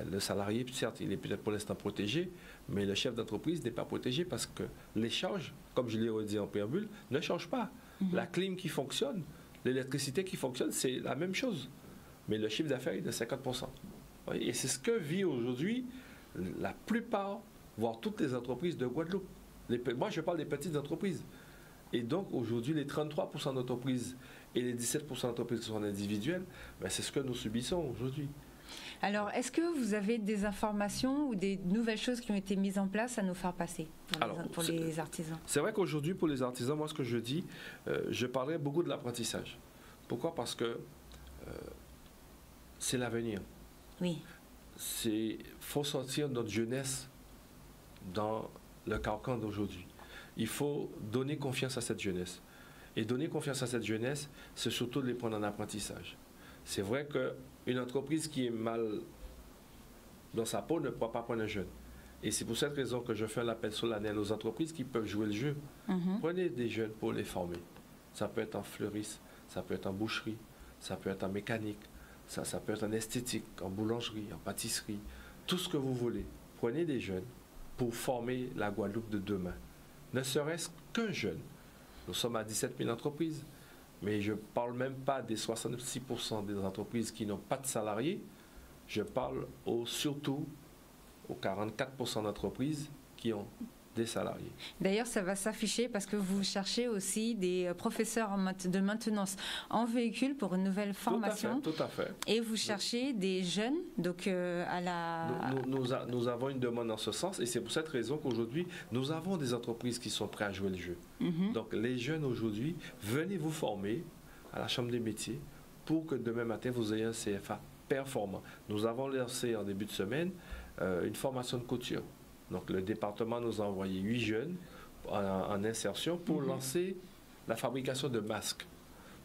le salarié, certes, il est peut-être pour l'instant protégé, mais le chef d'entreprise n'est pas protégé parce que les charges, comme je l'ai dit en préambule, ne changent pas. La clim qui fonctionne, l'électricité qui fonctionne, c'est la même chose. Mais le chiffre d'affaires est de 50%. Et c'est ce que vit aujourd'hui la plupart, voire toutes les entreprises de Guadeloupe. Moi, je parle des petites entreprises. Et donc, aujourd'hui, les 33% d'entreprises et les 17% d'entreprises qui sont individuelles, c'est ce que nous subissons aujourd'hui. Alors, est-ce que vous avez des informations ou des nouvelles choses qui ont été mises en place à nous faire passer pour les artisans? C'est vrai qu'aujourd'hui, pour les artisans, moi, ce que je dis, je parlerai beaucoup de l'apprentissage. Pourquoi? Parce que c'est l'avenir. Oui. Il faut sortir notre jeunesse dans le carcan d'aujourd'hui. Il faut donner confiance à cette jeunesse. Et donner confiance à cette jeunesse, c'est surtout de les prendre en apprentissage. C'est vrai qu'une entreprise qui est mal dans sa peau ne pourra pas prendre un jeune. Et c'est pour cette raison que je fais un appel solennel aux entreprises qui peuvent jouer le jeu. Prenez des jeunes pour les former. Ça peut être en fleuriste, ça peut être en boucherie, ça peut être en mécanique, ça peut être en esthétique, en boulangerie, en pâtisserie, tout ce que vous voulez. Prenez des jeunes, pour former la Guadeloupe de demain. Ne serait-ce qu'un jeune. Nous sommes à 17 000 entreprises, mais je ne parle même pas des 66% des entreprises qui n'ont pas de salariés. Je parle surtout aux 44% d'entreprises qui ont des salariés. D'ailleurs, ça va s'afficher parce que vous cherchez aussi des professeurs de maintenance en véhicule pour une nouvelle formation. Tout à fait. Et vous cherchez des jeunes, donc à la... Nous avons une demande en ce sens et c'est pour cette raison qu'aujourd'hui, nous avons des entreprises qui sont prêtes à jouer le jeu. Donc les jeunes aujourd'hui, venez vous former à la Chambre des métiers pour que demain matin, vous ayez un CFA performant. Nous avons lancé en début de semaine une formation de couture. Donc le département nous a envoyé 8 jeunes en insertion pour lancer la fabrication de masques.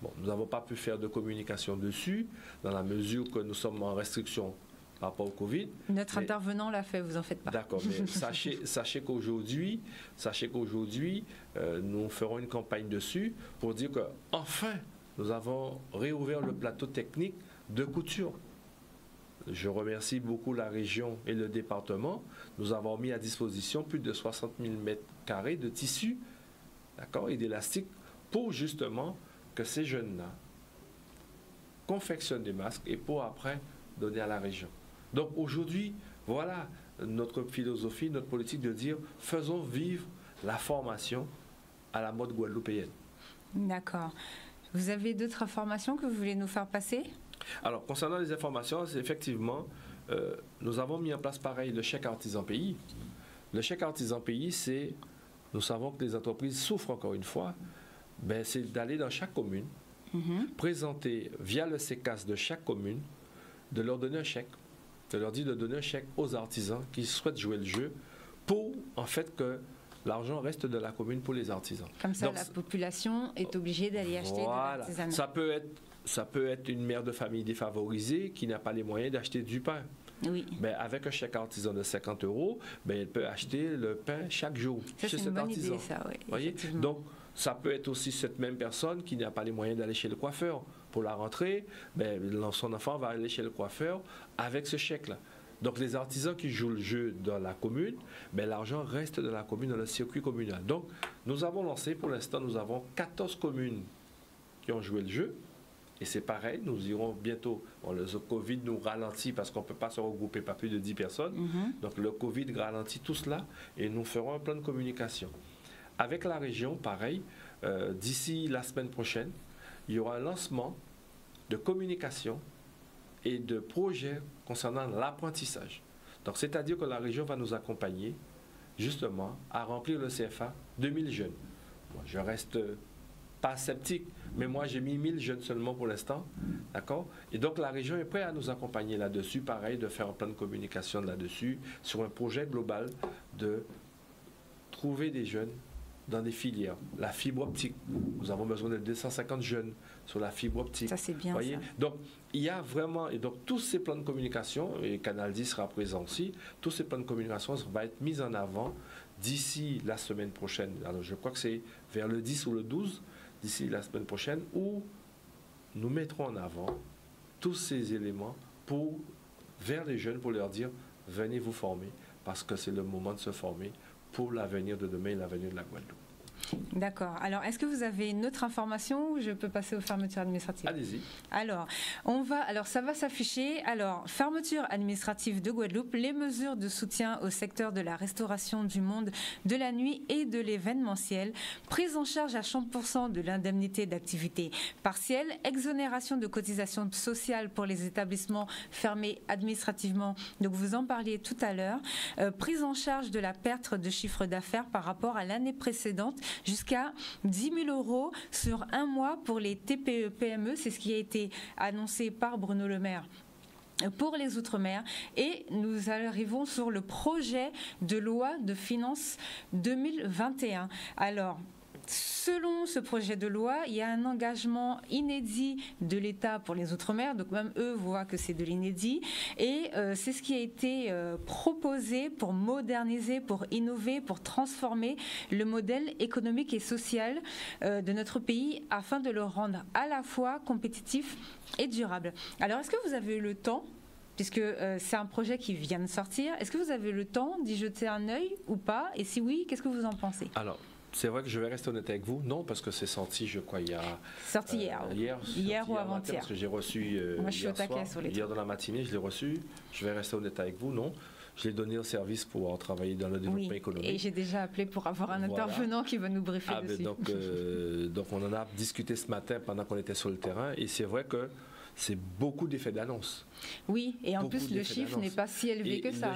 Bon, nous n'avons pas pu faire de communication dessus, dans la mesure que nous sommes en restriction par rapport au Covid. Notre intervenant l'a fait, vous en faites pas. D'accord, mais sachez qu'aujourd'hui, nous ferons une campagne dessus pour dire qu'enfin, nous avons réouvert le plateau technique de couture. Je remercie beaucoup la région et le département. Nous avons mis à disposition plus de 60 000 mètres carrés de tissu, d'accord, et d'élastique pour justement que ces jeunes-là confectionnent des masques et pour après donner à la région. Donc aujourd'hui, voilà notre philosophie, notre politique de dire faisons vivre la formation à la mode guadeloupéenne. D'accord. Vous avez d'autres informations que vous voulez nous faire passer ? Alors, concernant les informations, c'est effectivement, nous avons mis en place pareil le chèque artisan pays. Le chèque artisan pays, c'est, nous savons que les entreprises souffrent encore une fois, ben, c'est d'aller dans chaque commune, présenter via le CECAS de chaque commune, de leur donner un chèque, de leur dire de donner un chèque aux artisans qui souhaitent jouer le jeu pour, en fait, que l'argent reste de la commune pour les artisans. Comme ça, donc, la population est obligée d'aller acheter de l'artisanat. Ça peut être une mère de famille défavorisée qui n'a pas les moyens d'acheter du pain. Oui. Ben, avec un chèque artisan de 50 €, ben, elle peut acheter le pain chaque jour ça, chez cet artisan. Idée, ça, oui, voyez? Donc, ça peut être aussi cette même personne qui n'a pas les moyens d'aller chez le coiffeur. Pour la rentrée, ben, son enfant va aller chez le coiffeur avec ce chèque-là. Donc, les artisans qui jouent le jeu dans la commune, ben, l'argent reste de la commune dans le circuit communal. Donc, nous avons lancé, pour l'instant, nous avons 14 communes qui ont joué le jeu. Et c'est pareil, nous irons bientôt. Bon, le Covid nous ralentit parce qu'on ne peut pas se regrouper pas plus de 10 personnes. Donc le Covid ralentit tout cela et nous ferons un plan de communication. Avec la région, pareil, d'ici la semaine prochaine, il y aura un lancement de communication et de projets concernant l'apprentissage. Donc c'est-à-dire que la région va nous accompagner justement à remplir le CFA de 1000 jeunes. Moi, je reste pas sceptique, mais moi j'ai mis 1000 jeunes seulement pour l'instant, d'accord? Et donc la région est prête à nous accompagner là-dessus, pareil, de faire un plan de communication là-dessus, sur un projet global de trouver des jeunes dans des filières. La fibre optique, nous avons besoin de 250 jeunes sur la fibre optique. Ça c'est bien, voyez? Ça. Donc il y a vraiment, et donc tous ces plans de communication, et Canal 10 sera présent aussi, tous ces plans de communication vont être mis en avant d'ici la semaine prochaine. Alors je crois que c'est vers le 10 ou le 12, d'ici la semaine prochaine, où nous mettrons en avant tous ces éléments vers les jeunes pour leur dire venez vous former parce que c'est le moment de se former pour l'avenir de demain et l'avenir de la Guadeloupe. D'accord. Alors, est-ce que vous avez une autre information ou je peux passer aux fermetures administratives? Allez-y. Alors, ça va s'afficher. Alors, fermeture administrative de Guadeloupe, les mesures de soutien au secteur de la restauration du monde de la nuit et de l'événementiel, prise en charge à 100% de l'indemnité d'activité partielle, exonération de cotisations sociales pour les établissements fermés administrativement, donc vous en parliez tout à l'heure, prise en charge de la perte de chiffre d'affaires par rapport à l'année précédente, jusqu'à 10 000 € sur un mois pour les TPE-PME. C'est ce qui a été annoncé par Bruno Le Maire pour les Outre-mer. Et nous arrivons sur le projet de loi de finances 2021. Alors, selon ce projet de loi, il y a un engagement inédit de l'État pour les Outre-mer, donc même eux voient que c'est de l'inédit, et c'est ce qui a été proposé pour moderniser, pour innover, pour transformer le modèle économique et social de notre pays afin de le rendre à la fois compétitif et durable. Alors, est-ce que vous avez eu le temps puisque c'est un projet qui vient de sortir. Est-ce que vous avez le temps d'y jeter un œil ou pas? Et si oui, qu'est-ce que vous en pensez? Alors, c'est vrai que je vais rester honnête avec vous. Non, parce que c'est sorti, je crois, sorti hier ou avant-hier. Parce que j'ai reçu moi, je suis au taquet sur les hier dans la matinée, je l'ai reçu. Je vais rester honnête avec vous. Non, je l'ai donné au service pour travailler dans le développement économique. Et j'ai déjà appelé pour avoir un intervenant qui va nous briefer dessus. Donc, on en a discuté ce matin pendant qu'on était sur le terrain. Et c'est vrai que c'est beaucoup d'effets d'annonce. Oui, et en plus, le chiffre n'est pas si élevé que ça.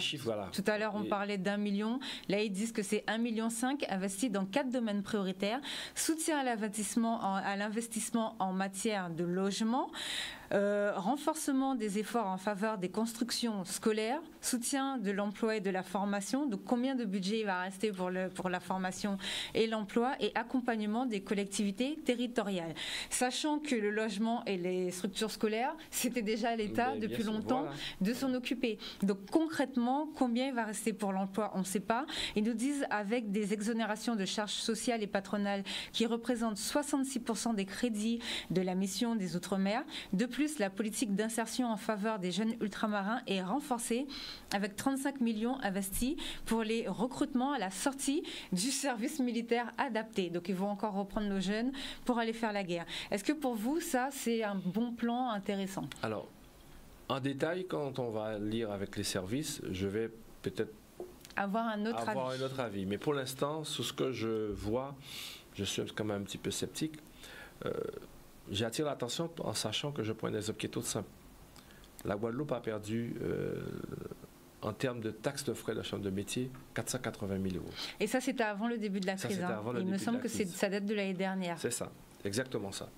Tout à l'heure, on parlait d'1,5 million. Là, ils disent que c'est 1,5 million investi dans 4 domaines prioritaires. Soutien à l'investissement en matière de logement, renforcement des efforts en faveur des constructions scolaires, soutien de l'emploi et de la formation. Donc, combien de budget il va rester pour la formation et l'emploi, et accompagnement des collectivités territoriales. Sachant que le logement et les structures scolaires, c'était déjà à l'État depuis longtemps de s'en occuper. Donc concrètement, combien il va rester pour l'emploi, on ne sait pas. Ils nous disent avec des exonérations de charges sociales et patronales qui représentent 66% des crédits de la mission des Outre-mer. De plus, la politique d'insertion en faveur des jeunes ultramarins est renforcée avec 35 millions investis pour les recrutements à la sortie du service militaire adapté. Donc ils vont encore reprendre nos jeunes pour aller faire la guerre. Est-ce que pour vous, ça, c'est un bon plan intéressant? Alors, en détail, quand on va lire avec les services, je vais peut-être avoir un autre avis. Mais pour l'instant, sur ce que je vois, je suis quand même un petit peu sceptique. J'attire l'attention en sachant que je prends un exemple qui est tout simple. La Guadeloupe a perdu, en termes de taxes de frais de la chambre de métier, 480 000 euros. Et ça, c'était avant le début de la crise. Il me semble que ça date de l'année dernière. C'est ça, exactement ça.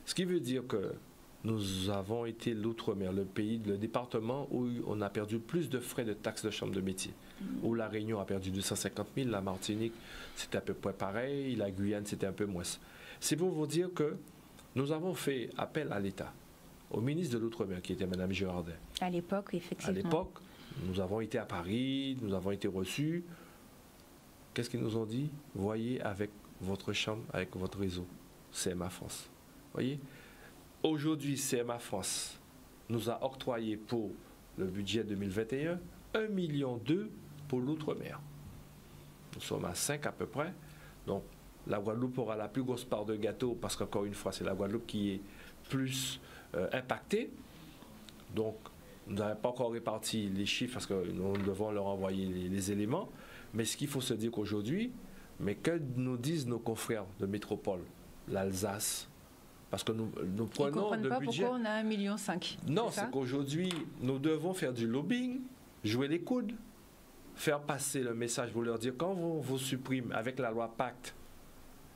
Ce qui veut dire que nous avons été l'Outre-mer, le département où on a perdu plus de frais de taxes de chambre de métier. Où la Réunion a perdu 250 000, la Martinique, c'était à peu près pareil, la Guyane, c'était un peu moins. C'est pour vous dire que nous avons fait appel à l'État, au ministre de l'Outre-mer, qui était Mme Girardin. À l'époque, effectivement. À l'époque, nous avons été à Paris, nous avons été reçus. Qu'est-ce qu'ils nous ont dit? Voyez avec votre chambre, avec votre réseau, CMA France. Voyez? Aujourd'hui, CMA France nous a octroyé pour le budget 2021 1,2 million pour l'Outre-mer. Nous sommes à 5 à peu près. Donc, la Guadeloupe aura la plus grosse part de gâteau parce qu'encore une fois, c'est la Guadeloupe qui est plus impactée. Donc, nous n'avons pas encore réparti les chiffres parce que nous devons leur envoyer les éléments. Mais ce qu'il faut se dire qu'aujourd'hui, mais que nous disent nos confrères de métropole, l'Alsace, parce que nous prenons de pas budget. Pourquoi on a 1,5 million? Non, c'est qu'aujourd'hui, nous devons faire du lobbying, jouer les coudes, faire passer le message, vous leur dire, quand vous supprimez avec la loi Pacte,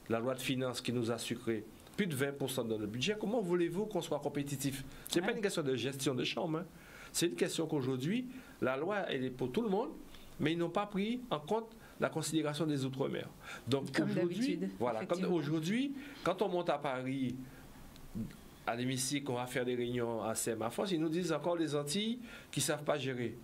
la loi de finances qui nous a sucré plus de 20% dans le budget, comment voulez-vous qu'on soit compétitif? Ce n'est pas une question de gestion de chambre. Hein. C'est une question qu'aujourd'hui, la loi, elle est pour tout le monde, mais ils n'ont pas pris en compte la considération des Outre-mer. Donc aujourd'hui, voilà, comme aujourd'hui, quand on monte à Paris, à l'hémicycle, on va faire des réunions à CMA France, ils nous disent encore les Antilles qui ne savent pas gérer.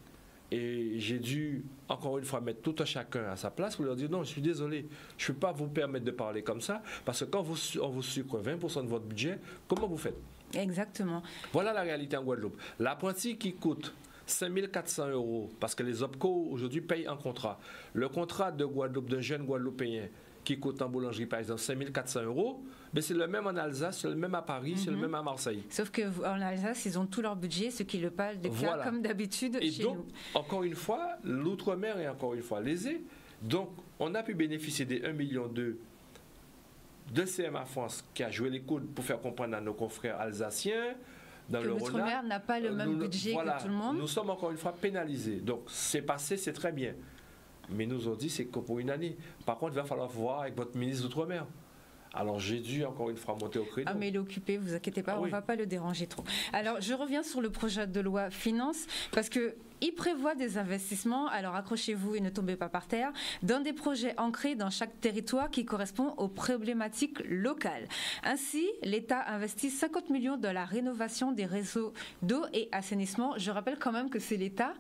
Et j'ai dû, encore une fois, mettre tout un chacun à sa place pour leur dire non, je suis désolé, je ne peux pas vous permettre de parler comme ça, parce que quand on vous sucre 20% de votre budget, comment vous faites? Exactement. Voilà la réalité en Guadeloupe. L'apprenti qui coûte 5 400 € parce que les OPCO aujourd'hui payent en contrat. Le contrat de Guadeloupe, d'un jeune Guadeloupéen qui coûte en boulangerie par exemple 5 400 €, mais c'est le même en Alsace, c'est le même à Paris, c'est le même à Marseille. Sauf qu'en Alsace, ils ont tout leur budget, ce qui le parle de cas comme d'habitude chez donc, nous. Encore une fois, l'Outre-mer est encore une fois lésé. Donc, on a pu bénéficier des 1,2 million de CMA France qui a joué les coudes pour faire comprendre à nos confrères alsaciens. Dans le l'Outre-mer n'a pas le même budget que tout le monde. Nous sommes encore une fois pénalisés. Donc, c'est passé, c'est très bien. Mais nous ont dit c'est que pour une année. Par contre, il va falloir voir avec votre ministre d'Outre-mer. Alors, j'ai dû encore une fois monter au créneau. Ah, mais il est occupé, vous inquiétez pas, on ne va pas le déranger trop. Alors, je reviens sur le projet de loi Finances, parce que il prévoit des investissements, alors accrochez-vous et ne tombez pas par terre, dans des projets ancrés dans chaque territoire qui correspondent aux problématiques locales. Ainsi, l'État investit 50 millions dans la rénovation des réseaux d'eau et assainissement. Je rappelle quand même que c'est l'État,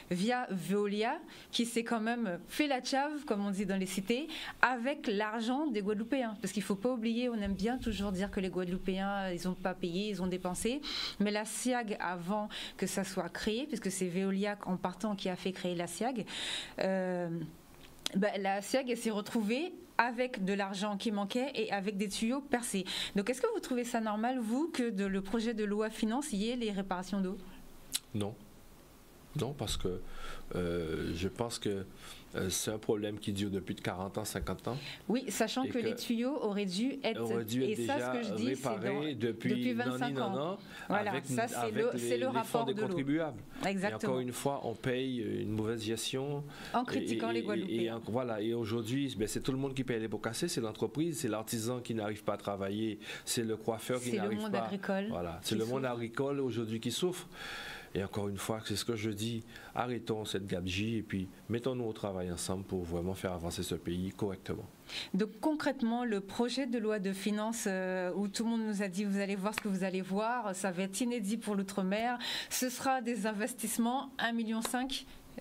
via Veolia, qui s'est quand même fait la tchave, comme on dit dans les cités, avec l'argent des Guadeloupéens. Parce qu'il ne faut pas oublier, on aime bien toujours dire que les Guadeloupéens, ils n'ont pas payé, ils ont dépensé. Mais la SIAG, avant que ça soit créé, puisque c'est Veolia en partant qui a fait créer la SIAG, la SIAG s'est retrouvée avec de l'argent qui manquait et avec des tuyaux percés. Donc est-ce que vous trouvez ça normal, vous, que le projet de loi finance y ait les réparations d'eau? Non. Non, parce que je pense que c'est un problème qui dure depuis 40 ans, 50 ans. Oui, sachant que les tuyaux auraient dû être déjà réparés depuis 25 ans. Voilà, ça c'est le rapport des de contribuables. Exactement. Et encore une fois, on paye une mauvaise gestion. En critiquant les Guadeloupéens. Et aujourd'hui, c'est tout le monde qui paye les pots cassés, c'est l'entreprise, c'est l'artisan qui n'arrive pas à travailler, c'est le coiffeur qui n'arrive pas. C'est le monde agricole. Voilà, c'est le monde agricole aujourd'hui qui souffre. Et encore une fois, c'est ce que je dis, arrêtons cette gabegie et puis mettons-nous au travail ensemble pour vraiment faire avancer ce pays correctement. Donc concrètement, le projet de loi de finances où tout le monde nous a dit vous allez voir ce que vous allez voir, ça va être inédit pour l'outre-mer, ce sera des investissements 1,5 million.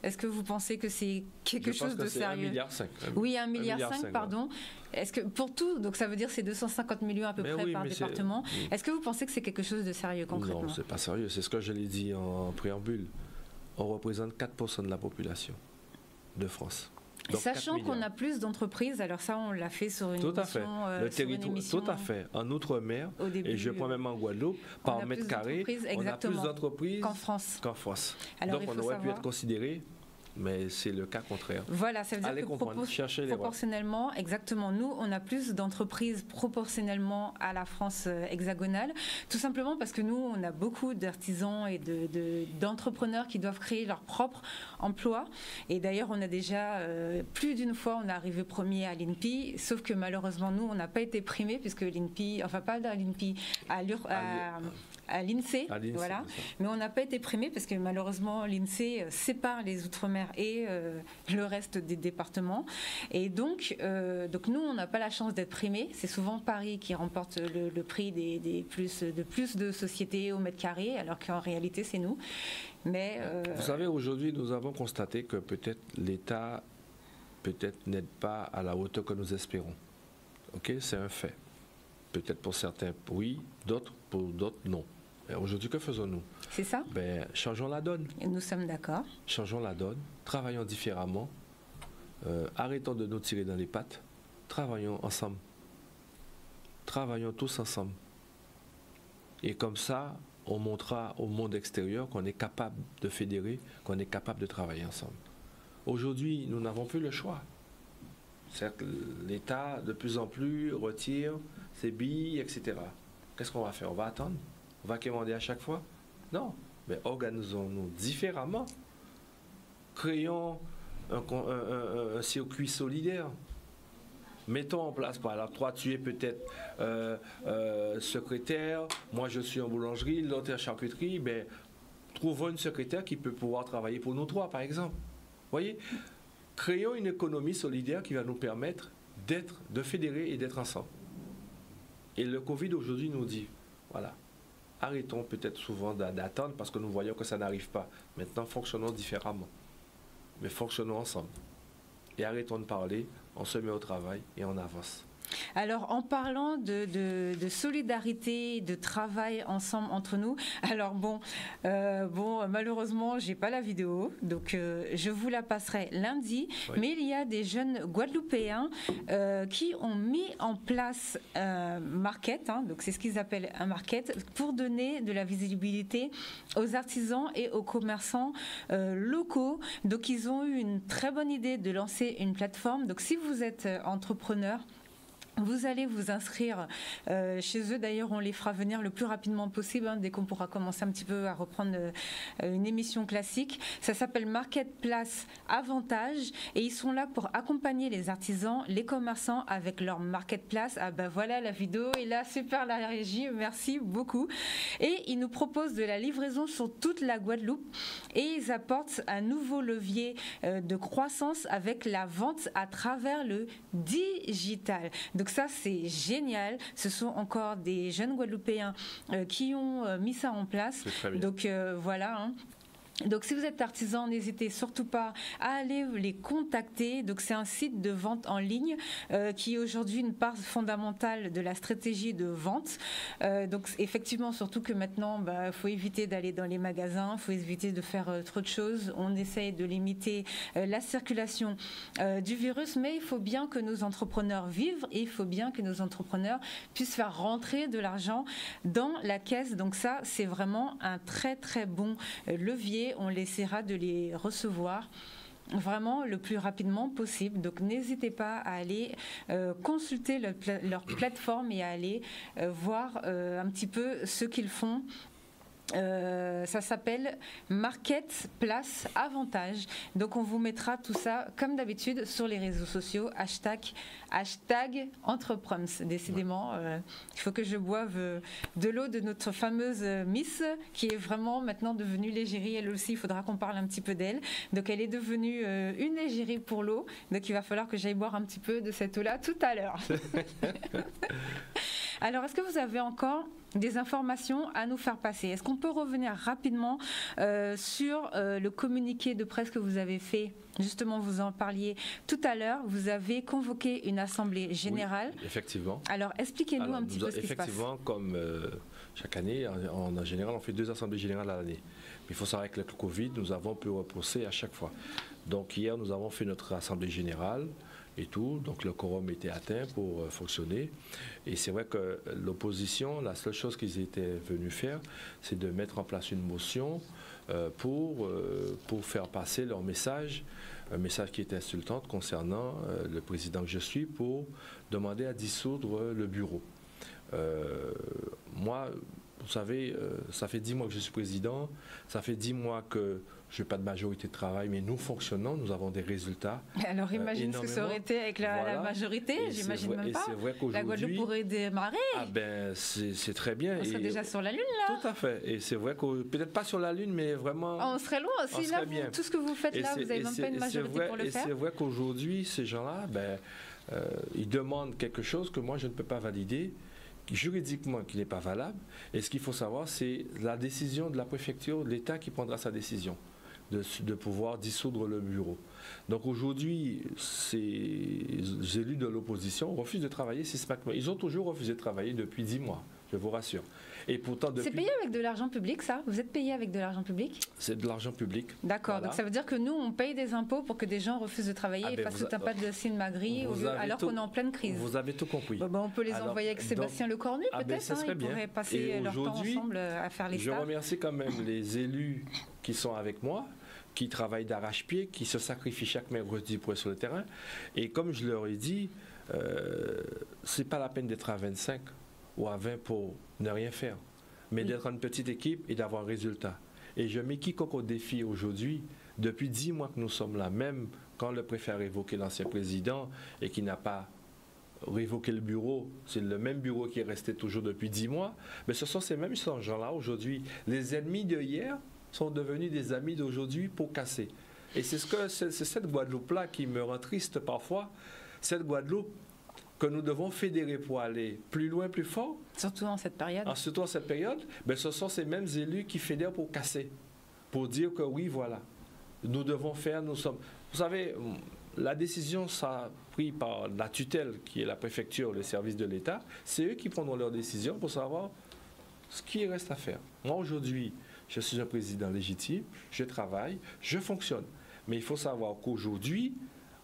Est-ce que vous pensez que c'est quelque chose de sérieux? 1,5 milliard. Oui, 1,5 milliard, pardon. Est-ce que pour tout, donc ça veut dire c'est 250 millions à peu près par département. Est-ce que vous pensez que c'est quelque chose de sérieux concrètement? Non, c'est pas sérieux. C'est ce que je l'ai dit en préambule. On représente 4% de la population de France. Donc sachant qu'on a plus d'entreprises, alors ça on l'a fait sur une émission. Le territoire, tout à fait. En Outre-mer, et je prends même en Guadeloupe, par mètre carré, on a plus d'entreprises qu'en France. Donc on aurait pu être considéré, mais c'est le cas contraire. Voilà, ça veut dire que proportionnellement, exactement, nous, on a plus d'entreprises proportionnellement à la France hexagonale, tout simplement parce que nous, on a beaucoup d'artisans et d'entrepreneurs qui doivent créer leur propre emploi. Et d'ailleurs, on a déjà, plus d'une fois, on est arrivé premier à l'INPI, sauf que malheureusement, nous, on n'a pas été primés, puisque l'INPI, enfin pas à l'INPI, à l'INSEE, voilà. Mais on n'a pas été primés parce que malheureusement l'INSEE sépare les Outre-mer et le reste des départements. Et donc nous, on n'a pas la chance d'être primés. C'est souvent Paris qui remporte le prix de plus de sociétés au mètre carré, alors qu'en réalité, c'est nous. Mais vous savez, aujourd'hui, nous avons constaté que peut-être l'État n'aide pas à la hauteur que nous espérons. Ok, c'est un fait. Peut-être pour certains, oui, pour d'autres, non. Aujourd'hui, que faisons-nous? C'est ça. Changeons la donne. Et nous sommes d'accord. Changeons la donne, travaillons différemment, arrêtons de nous tirer dans les pattes, travaillons ensemble. Travaillons tous ensemble. Et comme ça, on montrera au monde extérieur qu'on est capable de fédérer, qu'on est capable de travailler ensemble. Aujourd'hui, nous n'avons plus le choix. Certes, l'État, de plus en plus, retire ses billes, etc. Qu'est-ce qu'on va faire? On va attendre? On va quémander à chaque fois? Non, mais organisons-nous différemment. Créons un circuit solidaire. Mettons en place, par exemple, toi tu es peut-être secrétaire, moi je suis en boulangerie, l'autre est en charcuterie, trouvons une secrétaire qui peut pouvoir travailler pour nous trois, par exemple. Vous voyez? Créons une économie solidaire qui va nous permettre de fédérer et d'être ensemble. Et le Covid aujourd'hui nous dit, voilà, arrêtons peut-être souvent d'attendre parce que nous voyons que ça n'arrive pas. Maintenant, fonctionnons différemment. Mais fonctionnons ensemble. Et arrêtons de parler, on se met au travail et on avance. Alors, en parlant de solidarité, de travail ensemble entre nous, alors malheureusement, j'ai pas la vidéo, donc je vous la passerai lundi. Oui. Mais il y a des jeunes Guadeloupéens qui ont mis en place un market, donc c'est ce qu'ils appellent un market, pour donner de la visibilité aux artisans et aux commerçants locaux. Donc, ils ont eu une très bonne idée de lancer une plateforme. Donc, si vous êtes entrepreneur, Vous allez vous inscrire chez eux. D'ailleurs, on les fera venir le plus rapidement possible, dès qu'on pourra commencer un petit peu à reprendre une émission classique. Ça s'appelle Marketplace Avantage et ils sont là pour accompagner les artisans, les commerçants avec leur marketplace. Ah ben voilà, la vidéo est là, super la régie, merci beaucoup. Et ils nous proposent de la livraison sur toute la Guadeloupe et ils apportent un nouveau levier de croissance avec la vente à travers le digital. Donc ça, c'est génial. Ce sont encore des jeunes Guadeloupéens qui ont mis ça en place. Donc voilà. Donc si vous êtes artisan, n'hésitez surtout pas à aller les contacter. Donc c'est un site de vente en ligne qui est aujourd'hui une part fondamentale de la stratégie de vente. Donc effectivement, surtout que maintenant, faut éviter d'aller dans les magasins, faut éviter de faire trop de choses. On essaye de limiter la circulation du virus, mais il faut bien que nos entrepreneurs vivent et il faut bien que nos entrepreneurs puissent faire rentrer de l'argent dans la caisse. Donc ça, c'est vraiment un très très bon levier. On essaiera de les recevoir vraiment le plus rapidement possible. Donc n'hésitez pas à aller consulter leur plateforme et à aller voir un petit peu ce qu'ils font. Ça s'appelle Marketplace Avantage. Donc on vous mettra tout ça comme d'habitude sur les réseaux sociaux, hashtag Entreproms. Décidément, il faut que je boive de l'eau de notre fameuse Miss qui est vraiment maintenant devenue l'égérie. Elle aussi, il faudra qu'on parle un petit peu d'elle. Donc elle est devenue une égérie pour l'eau. Donc il va falloir que j'aille boire un petit peu de cette eau-là tout à l'heure. Alors, est-ce que vous avez encore des informations à nous faire passer? Est-ce qu'on peut revenir rapidement sur le communiqué de presse que vous avez fait? Justement, vous en parliez tout à l'heure. Vous avez convoqué une assemblée générale. Oui, effectivement. Alors, expliquez-nous un petit peu ce qui se passe. Effectivement, comme chaque année, en général, on fait 2 assemblées générales à l'année. Mais il faut savoir qu'avec le Covid, nous avons pu repousser à chaque fois. Donc, hier, nous avons fait notre assemblée générale. Et tout, donc le quorum était atteint pour fonctionner. Et c'est vrai que l'opposition, la seule chose qu'ils étaient venus faire, c'est de mettre en place une motion pour faire passer leur message, un message qui était insultant concernant le président que je suis, pour demander à dissoudre le bureau. Moi, vous savez, ça fait 10 mois que je suis président, ça fait 10 mois que je n'ai pas de majorité de travail, mais nous fonctionnons, nous avons des résultats. Alors imagine ce que ça aurait été avec la majorité, j'imagine même pas. La Guadeloupe pourrait démarrer. Ah ben c'est très bien. On serait déjà sur la Lune là. Tout à fait. Et c'est vrai que peut-être pas sur la Lune, mais vraiment. On serait loin. Si là, tout ce que vous faites là, vous n'avez même pas une majorité pour le faire. Et c'est vrai qu'aujourd'hui, ces gens-là, ils demandent quelque chose que moi je ne peux pas valider, juridiquement qui n'est pas valable. Et ce qu'il faut savoir, c'est la décision de la préfecture, de l'État qui prendra sa décision de pouvoir dissoudre le bureau. Donc aujourd'hui, ces élus de l'opposition refusent de travailler systématiquement. Ils ont toujours refusé de travailler depuis 10 mois, je vous rassure. Et pourtant, depuis... C'est payé avec de l'argent public, ça? Vous êtes payé avec de l'argent public? C'est de l'argent public. D'accord, voilà. Donc ça veut dire que nous, on paye des impôts pour que des gens refusent de travailler et fassent tout un tas de signe-magri alors qu'on est en pleine crise. Vous avez tout compris. On peut les envoyer avec Sébastien Lecornu, peut-être. Ils pourraient passer leur temps ensemble à faire les stars. Je remercie quand même les élus qui sont avec moi, qui travaillent d'arrache-pied, qui se sacrifient chaque mercredi pour être sur le terrain. Et comme je leur ai dit, c'est pas la peine d'être à 25 ou à 20 pour ne rien faire, mais d'être une petite équipe et d'avoir un résultat. Et je mets quiconque au défi aujourd'hui, depuis 10 mois que nous sommes là, même quand le préfet a révoqué l'ancien président et qui n'a pas révoqué le bureau, c'est le même bureau qui est resté toujours depuis 10 mois, mais ce sont ces mêmes gens-là aujourd'hui. Les ennemis de hier sont devenus des amis d'aujourd'hui pour casser. Et c'est cette Guadeloupe-là qui me rend triste parfois, cette Guadeloupe que nous devons fédérer pour aller plus loin, plus fort. Surtout en cette période. Surtout en cette période, ce sont ces mêmes élus qui fédèrent pour casser, pour dire que oui, voilà, nous devons faire, nous sommes... Vous savez, la décision sera prise par la tutelle, qui est la préfecture, le service de l'État. C'est eux qui prendront leurs décisions pour savoir ce qui reste à faire. Moi, aujourd'hui, je suis un président légitime, je travaille, je fonctionne. Mais il faut savoir qu'aujourd'hui,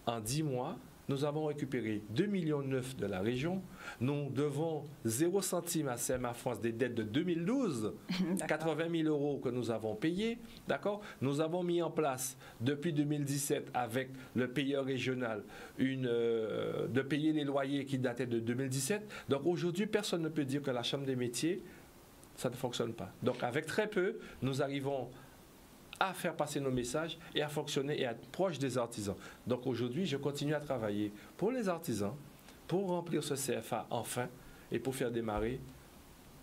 en 10 mois, Nous avons récupéré 2,9 millions de la région. Nous devons 0 centime à CMA France des dettes de 2012, 80 000 euros que nous avons payés. D'accord. Nous avons mis en place, depuis 2017, avec le payeur régional, de payer les loyers qui dataient de 2017. Donc aujourd'hui, personne ne peut dire que la Chambre des métiers, ça ne fonctionne pas. Donc avec très peu, nous arrivons à faire passer nos messages et à fonctionner et à être proche des artisans. Donc aujourd'hui, je continue à travailler pour les artisans, pour remplir ce CFA enfin et pour faire démarrer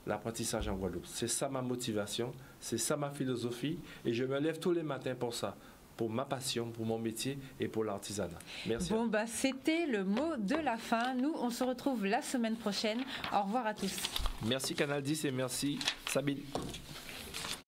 l'apprentissage en Guadeloupe. C'est ça ma motivation, c'est ça ma philosophie et je me lève tous les matins pour ça, pour ma passion, pour mon métier et pour l'artisanat. Merci. Bon, c'était le mot de la fin. Nous, on se retrouve la semaine prochaine. Au revoir à tous. Merci Canal 10 et merci Sabine.